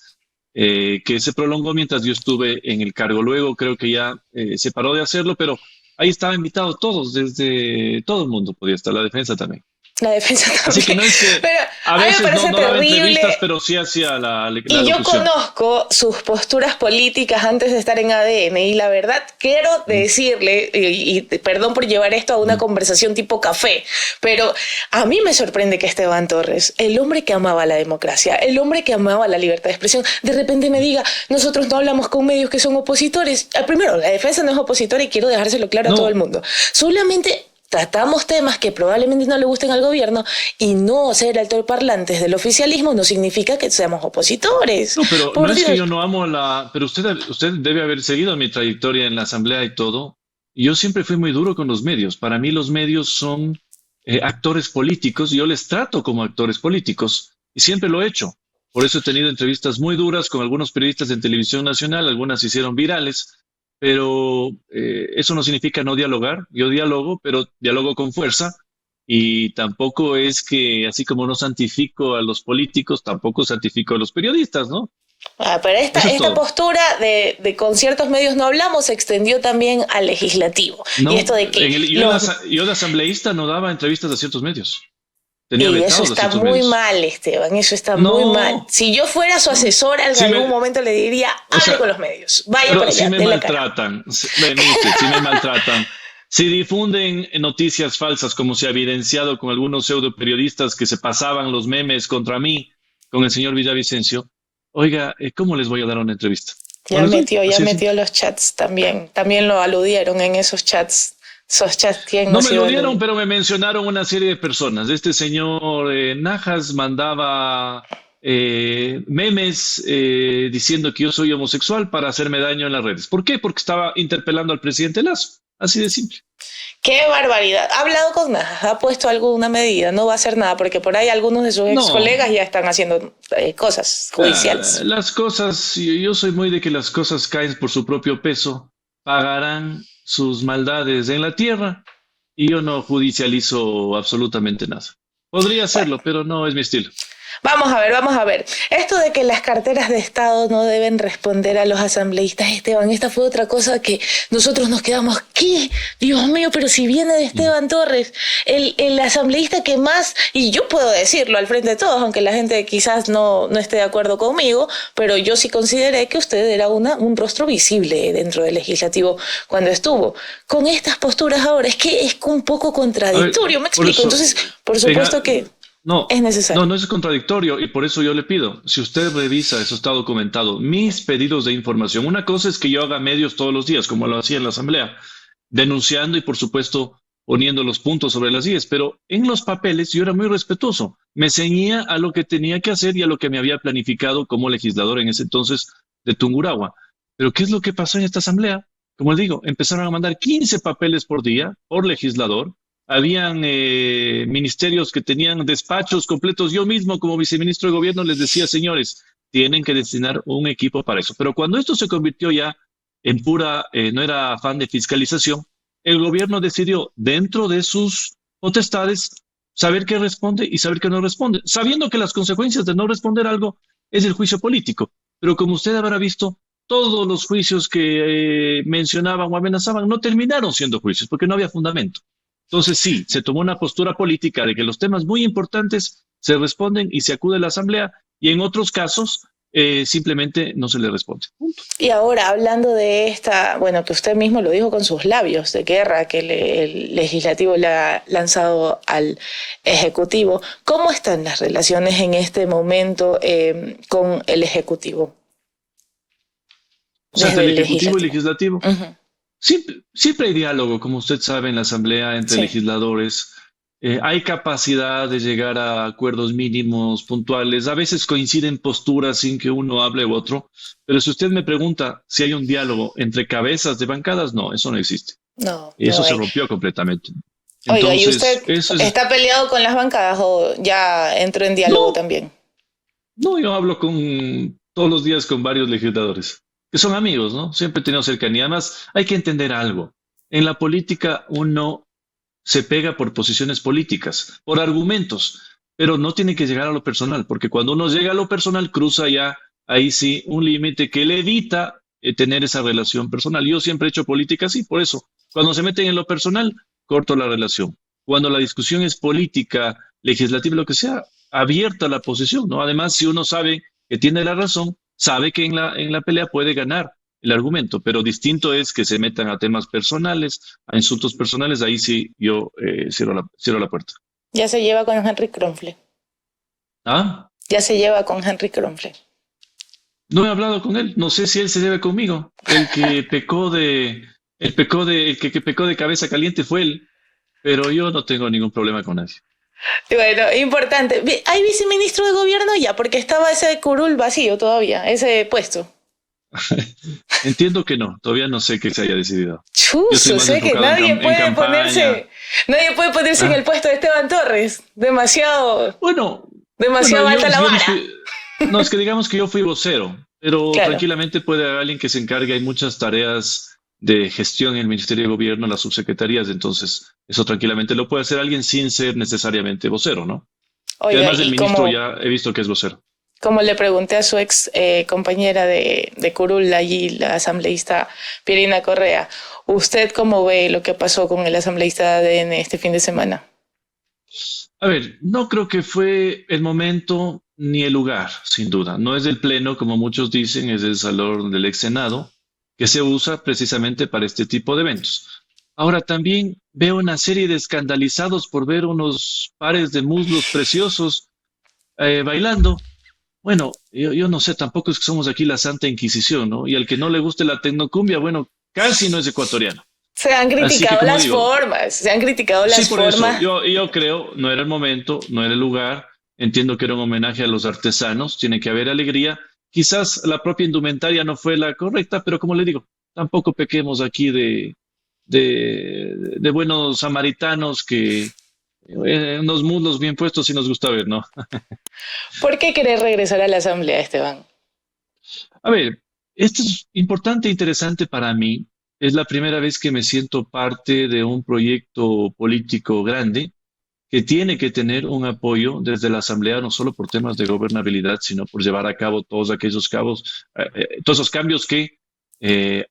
que se prolongó mientras yo estuve en el cargo. Luego creo que ya se paró de hacerlo, pero ahí estaban invitados todos, desde todo el mundo podía estar, la defensa también. La defensa también. Así que no es que pero a mí me veces parece no daba terrible. entrevistas, pero sí hacía la Y yo locución. conozco sus posturas políticas antes de estar en ADN y la verdad quiero decirle, y perdón por llevar esto a una conversación tipo café, pero a mí me sorprende que Esteban Torres, el hombre que amaba la democracia, el hombre que amaba la libertad de expresión, de repente me diga, nosotros no hablamos con medios que son opositores. Primero, la defensa no es opositora y quiero dejárselo claro a todo el mundo. Solamente tratamos temas que probablemente no le gusten al gobierno y no ser altoparlantes del oficialismo no significa que seamos opositores. No, pero Por no Dios. es que yo no amo pero usted debe haber seguido mi trayectoria en la asamblea y todo. Y yo siempre fui muy duro con los medios. Para mí los medios son actores políticos y yo les trato como actores políticos y siempre lo he hecho. Por eso he tenido entrevistas muy duras con algunos periodistas en televisión nacional, algunas se hicieron virales. Pero eso no significa no dialogar. Yo dialogo, pero dialogo con fuerza. Y tampoco es que, así como no santifico a los políticos, tampoco santifico a los periodistas, ¿no? Pero esta postura de con ciertos medios no hablamos se extendió también al legislativo. No, y esto de que yo de asambleísta no daba entrevistas a ciertos medios. Tenía y vetados eso a está ciertos muy medios. mal, Esteban, eso está No. muy mal. Si yo fuera su asesora, en Sí algún momento le diría, hable con los medios, vaya Pero para allá, si me dé la cara. maltratan, si me maltratan. Si difunden noticias falsas, como se ha evidenciado con algunos pseudo periodistas que se pasaban los memes contra mí, con el señor Villavicencio, oiga, ¿cómo les voy a dar una entrevista? Ya metió los chats también lo aludieron en esos chats. Esos chats ¿quién No me lo iba a dieron, aludir? pero me mencionaron una serie de personas. Este señor Najas mandaba memes diciendo que yo soy homosexual para hacerme daño en las redes. ¿Por qué? Porque estaba interpelando al presidente Lazo. Así de simple. ¡Qué barbaridad! ¿Ha hablado con Najas? ¿Ha puesto alguna medida? No va a hacer nada, porque por ahí algunos de sus ex colegas ya están haciendo cosas judiciales. Las cosas, yo soy muy de que las cosas caen por su propio peso, pagarán sus maldades en la tierra y yo no judicializo absolutamente nada. Podría hacerlo, pero no es mi estilo. Vamos a ver, vamos a ver. Esto de que las carteras de Estado no deben responder a los asambleístas, Esteban, esta fue otra cosa que nosotros nos quedamos, ¿qué? Dios mío, pero si viene de Esteban Torres, el asambleísta que más, y yo puedo decirlo al frente de todos, aunque la gente quizás no esté de acuerdo conmigo, pero yo sí consideré que usted era un rostro visible dentro del legislativo cuando estuvo. Con estas posturas ahora, es que es un poco contradictorio, me explico. Entonces, por supuesto que... No, es necesario. no es contradictorio y por eso yo le pido, si usted revisa, eso está documentado, mis pedidos de información. Una cosa es que yo haga medios todos los días, como lo hacía en la Asamblea, denunciando y por supuesto poniendo los puntos sobre las IES, pero en los papeles yo era muy respetuoso. Me ceñía a lo que tenía que hacer y a lo que me había planificado como legislador en ese entonces de Tungurahua. Pero ¿qué es lo que pasó en esta Asamblea? Como le digo, empezaron a mandar 15 papeles por día, por legislador. Habían ministerios que tenían despachos completos. Yo mismo, como viceministro de gobierno, les decía, señores, tienen que destinar un equipo para eso. Pero cuando esto se convirtió ya en pura, no era afán de fiscalización, el gobierno decidió, dentro de sus potestades, saber qué responde y saber qué no responde, sabiendo que las consecuencias de no responder algo es el juicio político. Pero como usted habrá visto, todos los juicios que mencionaban o amenazaban no terminaron siendo juicios porque no había fundamento. Entonces sí, se tomó una postura política de que los temas muy importantes se responden y se acude a la Asamblea y en otros casos simplemente no se le responde. Punto. Y ahora, hablando de esta, bueno, que usted mismo lo dijo con sus labios, de guerra que el legislativo le ha lanzado al ejecutivo, ¿cómo están las relaciones en este momento con el ejecutivo? O sea, entre el ejecutivo y legislativo. Uh-huh. Siempre hay diálogo, como usted sabe, en la Asamblea entre legisladores. Hay capacidad de llegar a acuerdos mínimos, puntuales. A veces coinciden posturas sin que uno hable u otro. Pero si usted me pregunta si hay un diálogo entre cabezas de bancadas, no, eso no existe. No. Y eso no se rompió completamente. Oiga, Entonces, ¿y usted está peleado con las bancadas o ya entró en diálogo también? No, yo hablo todos los días con varios legisladores, que son amigos, ¿no? Siempre he tenido cercanía. Además, hay que entender algo. En la política uno se pega por posiciones políticas, por argumentos, pero no tiene que llegar a lo personal, porque cuando uno llega a lo personal cruza ya, ahí sí, un límite que le evita tener esa relación personal. Yo siempre he hecho política así, por eso, cuando se meten en lo personal, corto la relación. Cuando la discusión es política, legislativa, lo que sea, abierta la posición, ¿no? Además, si uno sabe que tiene la razón, sabe que en la pelea puede ganar el argumento, pero distinto es que se metan a temas personales, a insultos personales, ahí sí yo cierro la puerta. Ya se lleva con Henry Kronfle. ¿Ah? Ya se lleva con Henry Kronfle. No he hablado con él, no sé si él se lleve conmigo. El que pecó de cabeza caliente fue él, pero yo no tengo ningún problema con nadie. Bueno, importante. ¿Hay viceministro de gobierno ya? Porque estaba ese curul vacío todavía, ese puesto. Entiendo que no, todavía no sé qué se haya decidido. Chuzo, sé que nadie puede ponerse en el puesto de Esteban Torres. Demasiado alta la vara. No, es que digamos que yo fui vocero, pero claro, tranquilamente puede haber alguien que se encargue. Hay muchas tareas de gestión en el Ministerio de Gobierno, las subsecretarías, entonces eso tranquilamente lo puede hacer alguien sin ser necesariamente vocero, ¿no? Oiga, y además el ministro ya he visto que es vocero. Como le pregunté a su ex compañera de curul allí, la asambleísta Pierina Correa, ¿usted cómo ve lo que pasó con el asambleísta de ADN este fin de semana? A ver, no creo que fue el momento ni el lugar, sin duda. No es del Pleno, como muchos dicen, es del Salón del Ex Senado, que se usa precisamente para este tipo de eventos. Ahora también veo una serie de escandalizados por ver unos pares de muslos preciosos bailando. Bueno, yo no sé, tampoco es que somos aquí la Santa Inquisición, ¿no? Y al que no le guste la tecnocumbia, bueno, casi no es ecuatoriano. Se han criticado las formas. Sí, por eso, yo creo, no era el momento, no era el lugar. Entiendo que era un homenaje a los artesanos, tiene que haber alegría. Quizás la propia indumentaria no fue la correcta, pero como le digo, tampoco pequemos aquí de buenos samaritanos que unos muslos bien puestos sí nos gusta ver, ¿no? ¿Por qué querés regresar a la Asamblea, Esteban? A ver, esto es importante e interesante para mí. Es la primera vez que me siento parte de un proyecto político grande que tiene que tener un apoyo desde la Asamblea, no solo por temas de gobernabilidad, sino por llevar a cabo todos esos cambios que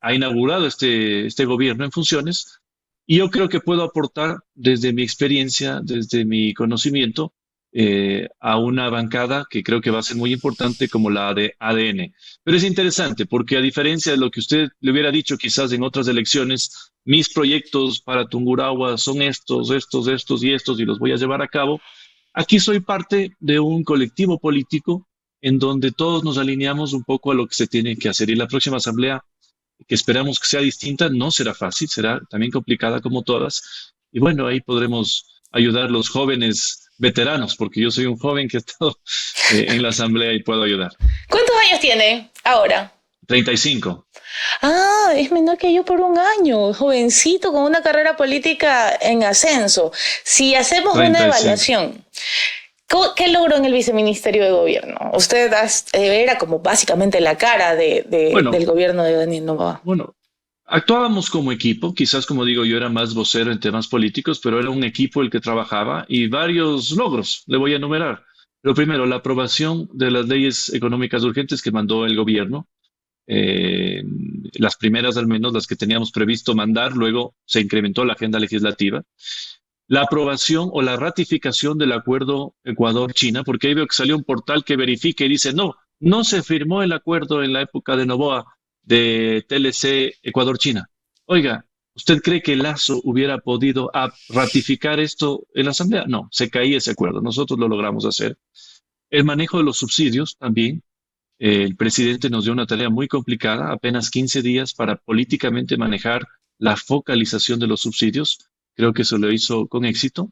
ha inaugurado este gobierno en funciones. Y yo creo que puedo aportar desde mi experiencia, desde mi conocimiento, a una bancada que creo que va a ser muy importante como la de ADN. Pero es interesante porque a diferencia de lo que usted le hubiera dicho quizás en otras elecciones, mis proyectos para Tungurahua son estos y los voy a llevar a cabo. Aquí soy parte de un colectivo político en donde todos nos alineamos un poco a lo que se tiene que hacer. Y la próxima asamblea, que esperamos que sea distinta, no será fácil, será también complicada como todas. Y bueno, ahí podremos ayudar a los jóvenes veteranos, porque yo soy un joven que ha estado en la asamblea y puedo ayudar. ¿Cuántos años tiene ahora? 35. Ah, es menor que yo por un año, jovencito con una carrera política en ascenso. Si hacemos una 35. evaluación, ¿qué logró en el viceministerio de gobierno? Usted era como básicamente la cara Bueno, del gobierno de Daniel Noboa. Bueno, actuábamos como equipo, quizás como digo, yo era más vocero en temas políticos, pero era un equipo el que trabajaba y varios logros, le voy a enumerar. Lo primero, la aprobación de las leyes económicas urgentes que mandó el gobierno, las primeras al menos, las que teníamos previsto mandar, luego se incrementó la agenda legislativa. La aprobación o la ratificación del acuerdo Ecuador-China, porque ahí veo que salió un portal que verifica y dice, no se firmó el acuerdo en la época de Noboa de TLC Ecuador-China. Oiga, ¿usted cree que Lazo hubiera podido ratificar esto en la Asamblea? No, se caía ese acuerdo. Nosotros lo logramos hacer. El manejo de los subsidios también. El presidente nos dio una tarea muy complicada, apenas 15 días para políticamente manejar la focalización de los subsidios. Creo que eso lo hizo con éxito.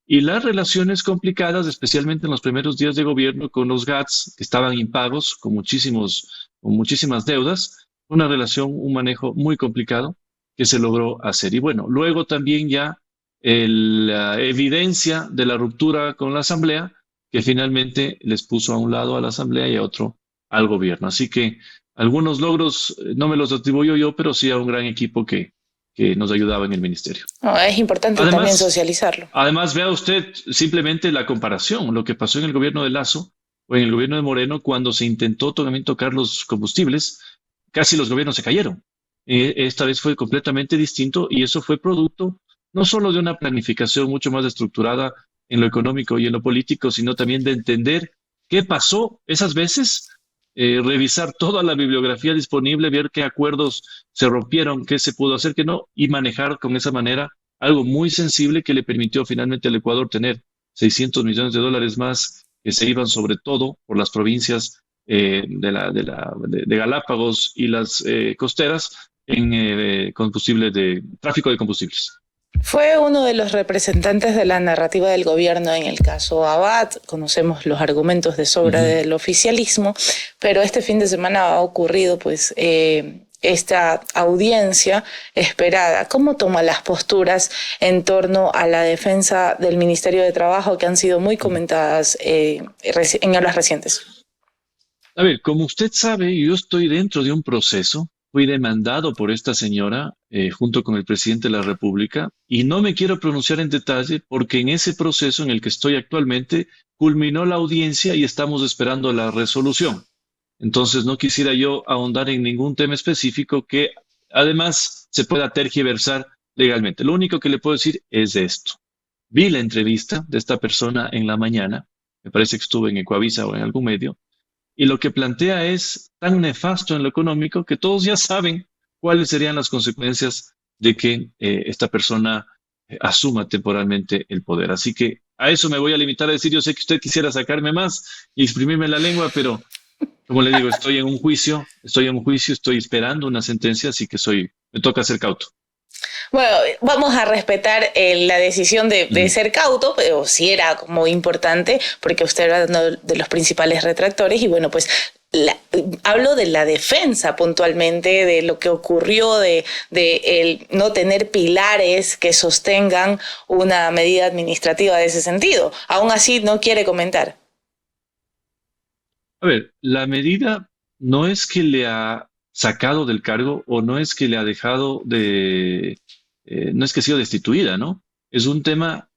Y las relaciones complicadas, especialmente en los primeros días de gobierno con los GATS, que estaban impagos, con muchísimas deudas, una relación, un manejo muy complicado que se logró hacer. Y bueno, luego también ya la evidencia de la ruptura con la Asamblea, que finalmente les puso a un lado a la Asamblea y a otro al gobierno. Así que algunos logros no me los atribuyo yo, pero sí a un gran equipo que nos ayudaba en el ministerio. No, es importante también socializarlo. Además, vea usted simplemente la comparación, lo que pasó en el gobierno de Lazo o en el gobierno de Moreno cuando se intentó también tocar los combustibles, casi los gobiernos se cayeron. Esta vez fue completamente distinto y eso fue producto no solo de una planificación mucho más estructurada en lo económico y en lo político, sino también de entender qué pasó esas veces, revisar toda la bibliografía disponible, ver qué acuerdos se rompieron, qué se pudo hacer, qué no, y manejar con esa manera algo muy sensible que le permitió finalmente al Ecuador tener 600 millones de dólares más que se iban sobre todo por las provincias de Galápagos y las costeras en combustible de tráfico de combustibles. Fue uno de los representantes de la narrativa del gobierno en el caso Abad. Conocemos los argumentos de sobra del oficialismo, pero este fin de semana ha ocurrido pues esta audiencia esperada. ¿Cómo toma las posturas en torno a la defensa del Ministerio de Trabajo que han sido muy comentadas en horas recientes? A ver, como usted sabe, yo estoy dentro de un proceso. Fui demandado por esta señora junto con el presidente de la República y no me quiero pronunciar en detalle porque en ese proceso en el que estoy actualmente culminó la audiencia y estamos esperando la resolución. Entonces no quisiera yo ahondar en ningún tema específico que además se pueda tergiversar legalmente. Lo único que le puedo decir es esto. Vi la entrevista de esta persona en la mañana, me parece que estuvo en Ecuavisa o en algún medio, y lo que plantea es tan nefasto en lo económico que todos ya saben cuáles serían las consecuencias de que esta persona asuma temporalmente el poder. Así que a eso me voy a limitar a decir, yo sé que usted quisiera sacarme más y exprimirme la lengua, pero como le digo, estoy en un juicio, estoy esperando una sentencia, así que me toca ser cauto. Bueno, vamos a respetar la decisión de ser cauto, pero sí era como importante, porque usted era uno de los principales retractores y bueno, pues hablo de la defensa puntualmente, de lo que ocurrió, de el no tener pilares que sostengan una medida administrativa de ese sentido. Aún así, no quiere comentar. A ver, la medida no es que le ha sacado del cargo o no es que le ha dejado no es que ha sido destituida, ¿no? es un tema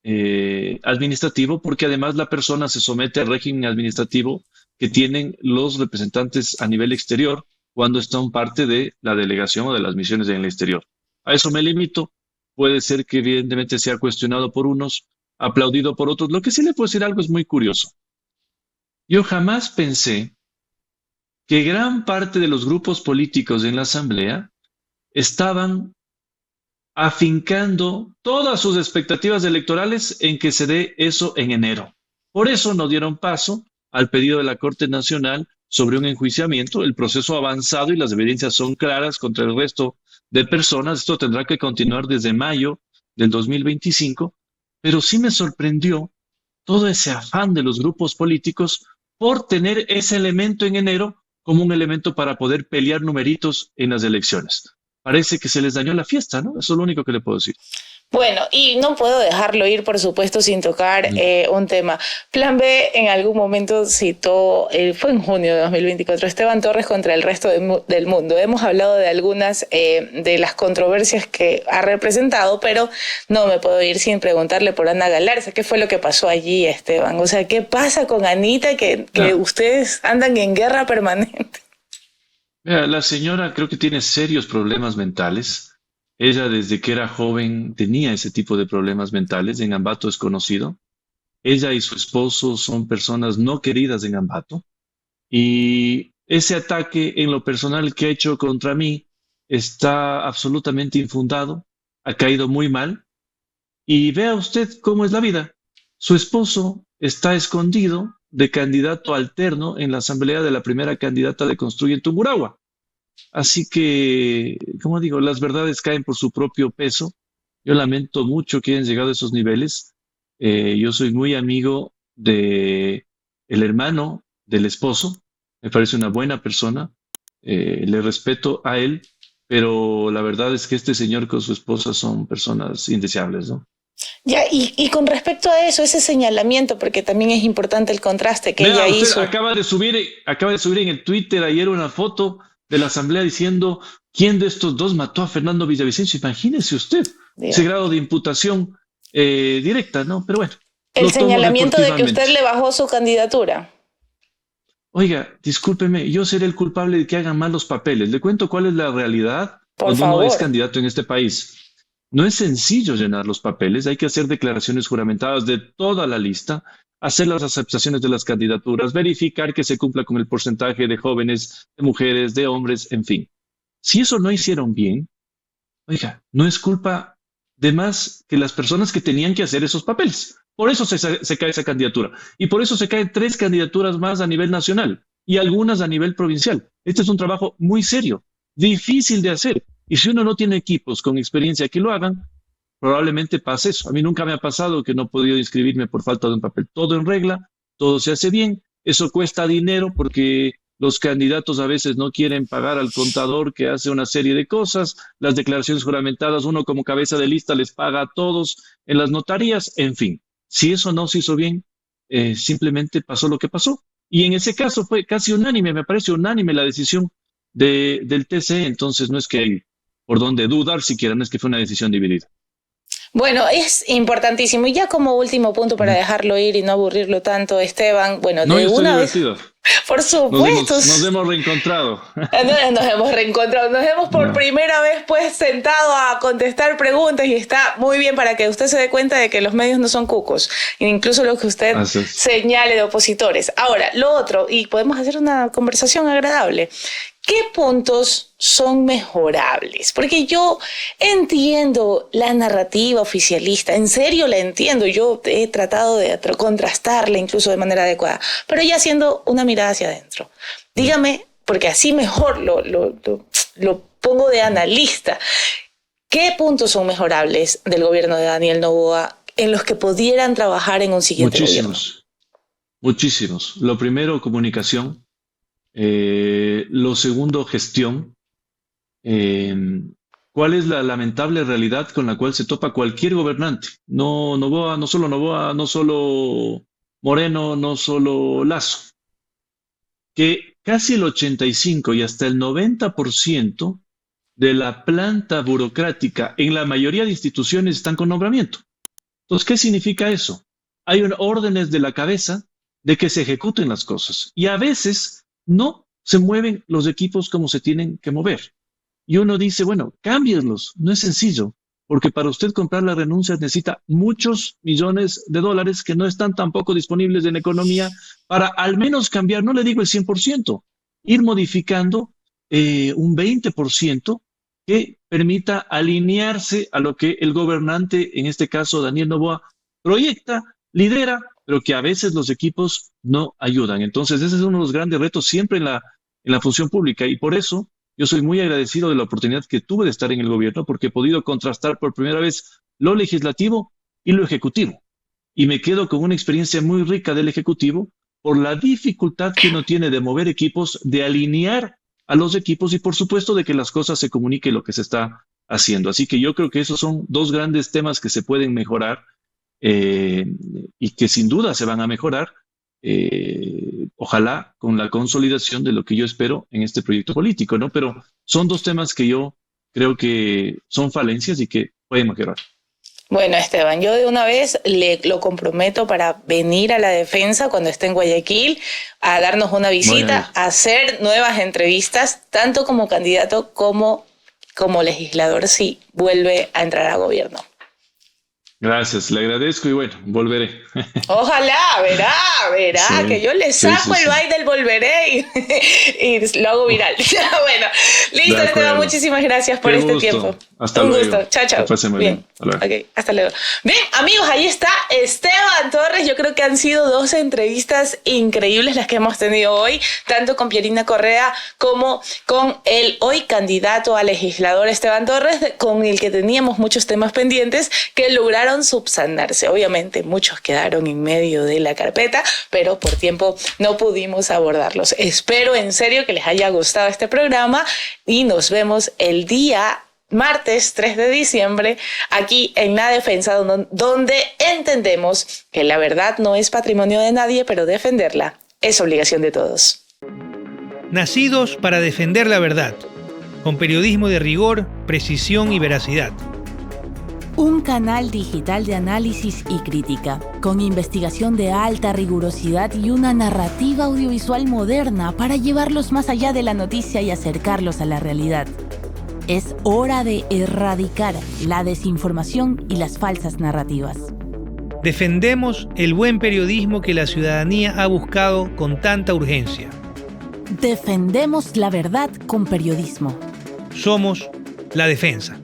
administrativo, porque además la persona se somete al régimen administrativo que tienen los representantes a nivel exterior cuando están parte de la delegación o de las misiones en el exterior. A eso me limito. Puede ser que evidentemente sea cuestionado por unos, aplaudido por otros. Lo que sí le puedo decir algo es muy curioso. Yo jamás pensé que gran parte de los grupos políticos en la Asamblea estaban afincando todas sus expectativas electorales en que se dé eso en enero. Por eso no dieron paso al pedido de la Corte Nacional sobre un enjuiciamiento. El proceso ha avanzado y las evidencias son claras contra el resto de personas. Esto tendrá que continuar desde mayo del 2025, pero sí me sorprendió todo ese afán de los grupos políticos por tener ese elemento en enero como un elemento para poder pelear numeritos en las elecciones. Parece que se les dañó la fiesta, ¿no? Eso es lo único que le puedo decir. Bueno, y no puedo dejarlo ir, por supuesto, sin tocar un tema. Plan B en algún momento citó, fue en junio de 2024, Esteban Torres contra el resto del mundo. Hemos hablado de algunas de las controversias que ha representado, pero no me puedo ir sin preguntarle por Ana Galarza. ¿Qué fue lo que pasó allí, Esteban? O sea, ¿qué pasa con Anita que ustedes andan en guerra permanente? Mira, la señora creo que tiene serios problemas mentales. Ella desde que era joven tenía ese tipo de problemas mentales. En Ambato es conocido. Ella y su esposo son personas no queridas en Ambato. Y ese ataque en lo personal que ha hecho contra mí está absolutamente infundado. Ha caído muy mal. Y vea usted cómo es la vida. Su esposo está escondido de candidato alterno en la asamblea de la primera candidata de Construye Tungurahua. Así que, como digo, las verdades caen por su propio peso. Yo lamento mucho que hayan llegado a esos niveles. Yo soy muy amigo de el hermano del esposo. Me parece una buena persona. Le respeto a él, pero la verdad es que este señor con su esposa son personas indeseables, ¿no? Ya, y con respecto a eso, ese señalamiento, porque también es importante el contraste que Vea, ella usted hizo. acaba de subir en el Twitter ayer una foto de la asamblea diciendo quién de estos dos mató a Fernando Villavicencio. Imagínese usted ese grado de imputación directa, ¿no? Pero bueno. El señalamiento de que usted le bajó su candidatura. Oiga, discúlpeme, yo seré el culpable de que hagan mal los papeles. Le cuento cuál es la realidad Por cuando favor. uno es candidato en este país. No es sencillo llenar los papeles, hay que hacer declaraciones juramentadas de toda la lista, hacer las aceptaciones de las candidaturas, verificar que se cumpla con el porcentaje de jóvenes, de mujeres, de hombres, en fin. Si eso no hicieron bien, oiga, no es culpa de más que las personas que tenían que hacer esos papeles. Por eso se cae esa candidatura. Y por eso se caen 3 candidaturas más a nivel nacional y algunas a nivel provincial. Este es un trabajo muy serio, difícil de hacer. Y si uno no tiene equipos con experiencia que lo hagan, probablemente pase eso. A mí nunca me ha pasado que no he podido inscribirme por falta de un papel. Todo en regla, todo se hace bien. Eso cuesta dinero porque los candidatos a veces no quieren pagar al contador que hace una serie de cosas. Las declaraciones juramentadas, uno como cabeza de lista les paga a todos en las notarías. En fin, si eso no se hizo bien, simplemente pasó lo que pasó. Y en ese caso fue casi unánime, me parece unánime la decisión del TCE. Entonces no es que hay por donde dudar siquiera, no es que fue una decisión dividida. Bueno, es importantísimo. Y ya como último punto para dejarlo ir y no aburrirlo tanto, Esteban, bueno, No, de yo estoy una vez, divertido. por supuesto. Nos hemos reencontrado. Nos hemos reencontrado, nos hemos por primera vez pues sentado a contestar preguntas y está muy bien para que usted se dé cuenta de que los medios no son cucos, incluso lo que usted señale de opositores. Ahora, lo otro, y podemos hacer una conversación agradable. ¿Qué puntos son mejorables? Porque yo entiendo la narrativa oficialista, en serio la entiendo, yo he tratado de contrastarla incluso de manera adecuada, pero ya haciendo una mirada hacia adentro. Dígame, porque así mejor lo pongo de analista, ¿qué puntos son mejorables del gobierno de Daniel Noboa en los que pudieran trabajar en un siguiente gobierno? Muchísimos. Lo primero, comunicación. Lo segundo, gestión. ¿Cuál es la lamentable realidad con la cual se topa cualquier gobernante? No Noboa, no solo Moreno, no solo Lasso. Que casi el 85 y hasta el 90% de la planta burocrática en la mayoría de instituciones están con nombramiento. Entonces, ¿qué significa eso? Hay órdenes de la cabeza de que se ejecuten las cosas y a veces no se mueven los equipos como se tienen que mover. Y uno dice, bueno, cámbienlos. No es sencillo, porque para usted comprar la renuncia necesita muchos millones de dólares que no están tampoco disponibles en la economía para al menos cambiar, no le digo el 100%, ir modificando un 20% que permita alinearse a lo que el gobernante, en este caso Daniel Noboa, proyecta, lidera, pero que a veces los equipos no ayudan. Entonces, ese es uno de los grandes retos siempre en la función pública y por eso yo soy muy agradecido de la oportunidad que tuve de estar en el gobierno porque he podido contrastar por primera vez lo legislativo y lo ejecutivo. Y me quedo con una experiencia muy rica del ejecutivo por la dificultad que uno tiene de mover equipos, de alinear a los equipos y por supuesto de que las cosas se comuniquen lo que se está haciendo. Así que yo creo que esos son dos grandes temas que se pueden mejorar y que sin duda se van a mejorar. Ojalá con la consolidación de lo que yo espero en este proyecto político, ¿no? Pero son dos temas que yo creo que son falencias y que pueden mejorar. Bueno, Esteban, yo de una vez lo comprometo para venir a la defensa cuando esté en Guayaquil, a darnos una visita, a hacer nuevas entrevistas, tanto como candidato como legislador, si vuelve a entrar a gobierno. Gracias, le agradezco y bueno, volveré. Ojalá, verá, sí, que yo le saco el baile del volveré y lo hago viral. Bueno, listo, Esteban, muchísimas gracias por este tiempo. Hasta luego. Un gusto, chao. Que pase muy bien. Okay, hasta luego. Bien, amigos, ahí está Esteban Torres. Yo creo que han sido dos entrevistas increíbles las que hemos tenido hoy, tanto con Pierina Correa como con el hoy candidato a legislador Esteban Torres, con el que teníamos muchos temas pendientes que lograron subsanarse. Obviamente muchos quedaron en medio de la carpeta, pero por tiempo no pudimos abordarlos. Espero en serio que les haya gustado este programa y nos vemos el día martes 3 de diciembre aquí en La Defensa, donde entendemos que la verdad no es patrimonio de nadie, pero defenderla es obligación de todos. Nacidos para defender la verdad, con periodismo de rigor, precisión y veracidad. Un canal digital de análisis y crítica, con investigación de alta rigurosidad y una narrativa audiovisual moderna para llevarlos más allá de la noticia y acercarlos a la realidad. Es hora de erradicar la desinformación y las falsas narrativas. Defendemos el buen periodismo que la ciudadanía ha buscado con tanta urgencia. Defendemos la verdad con periodismo. Somos La Defensa.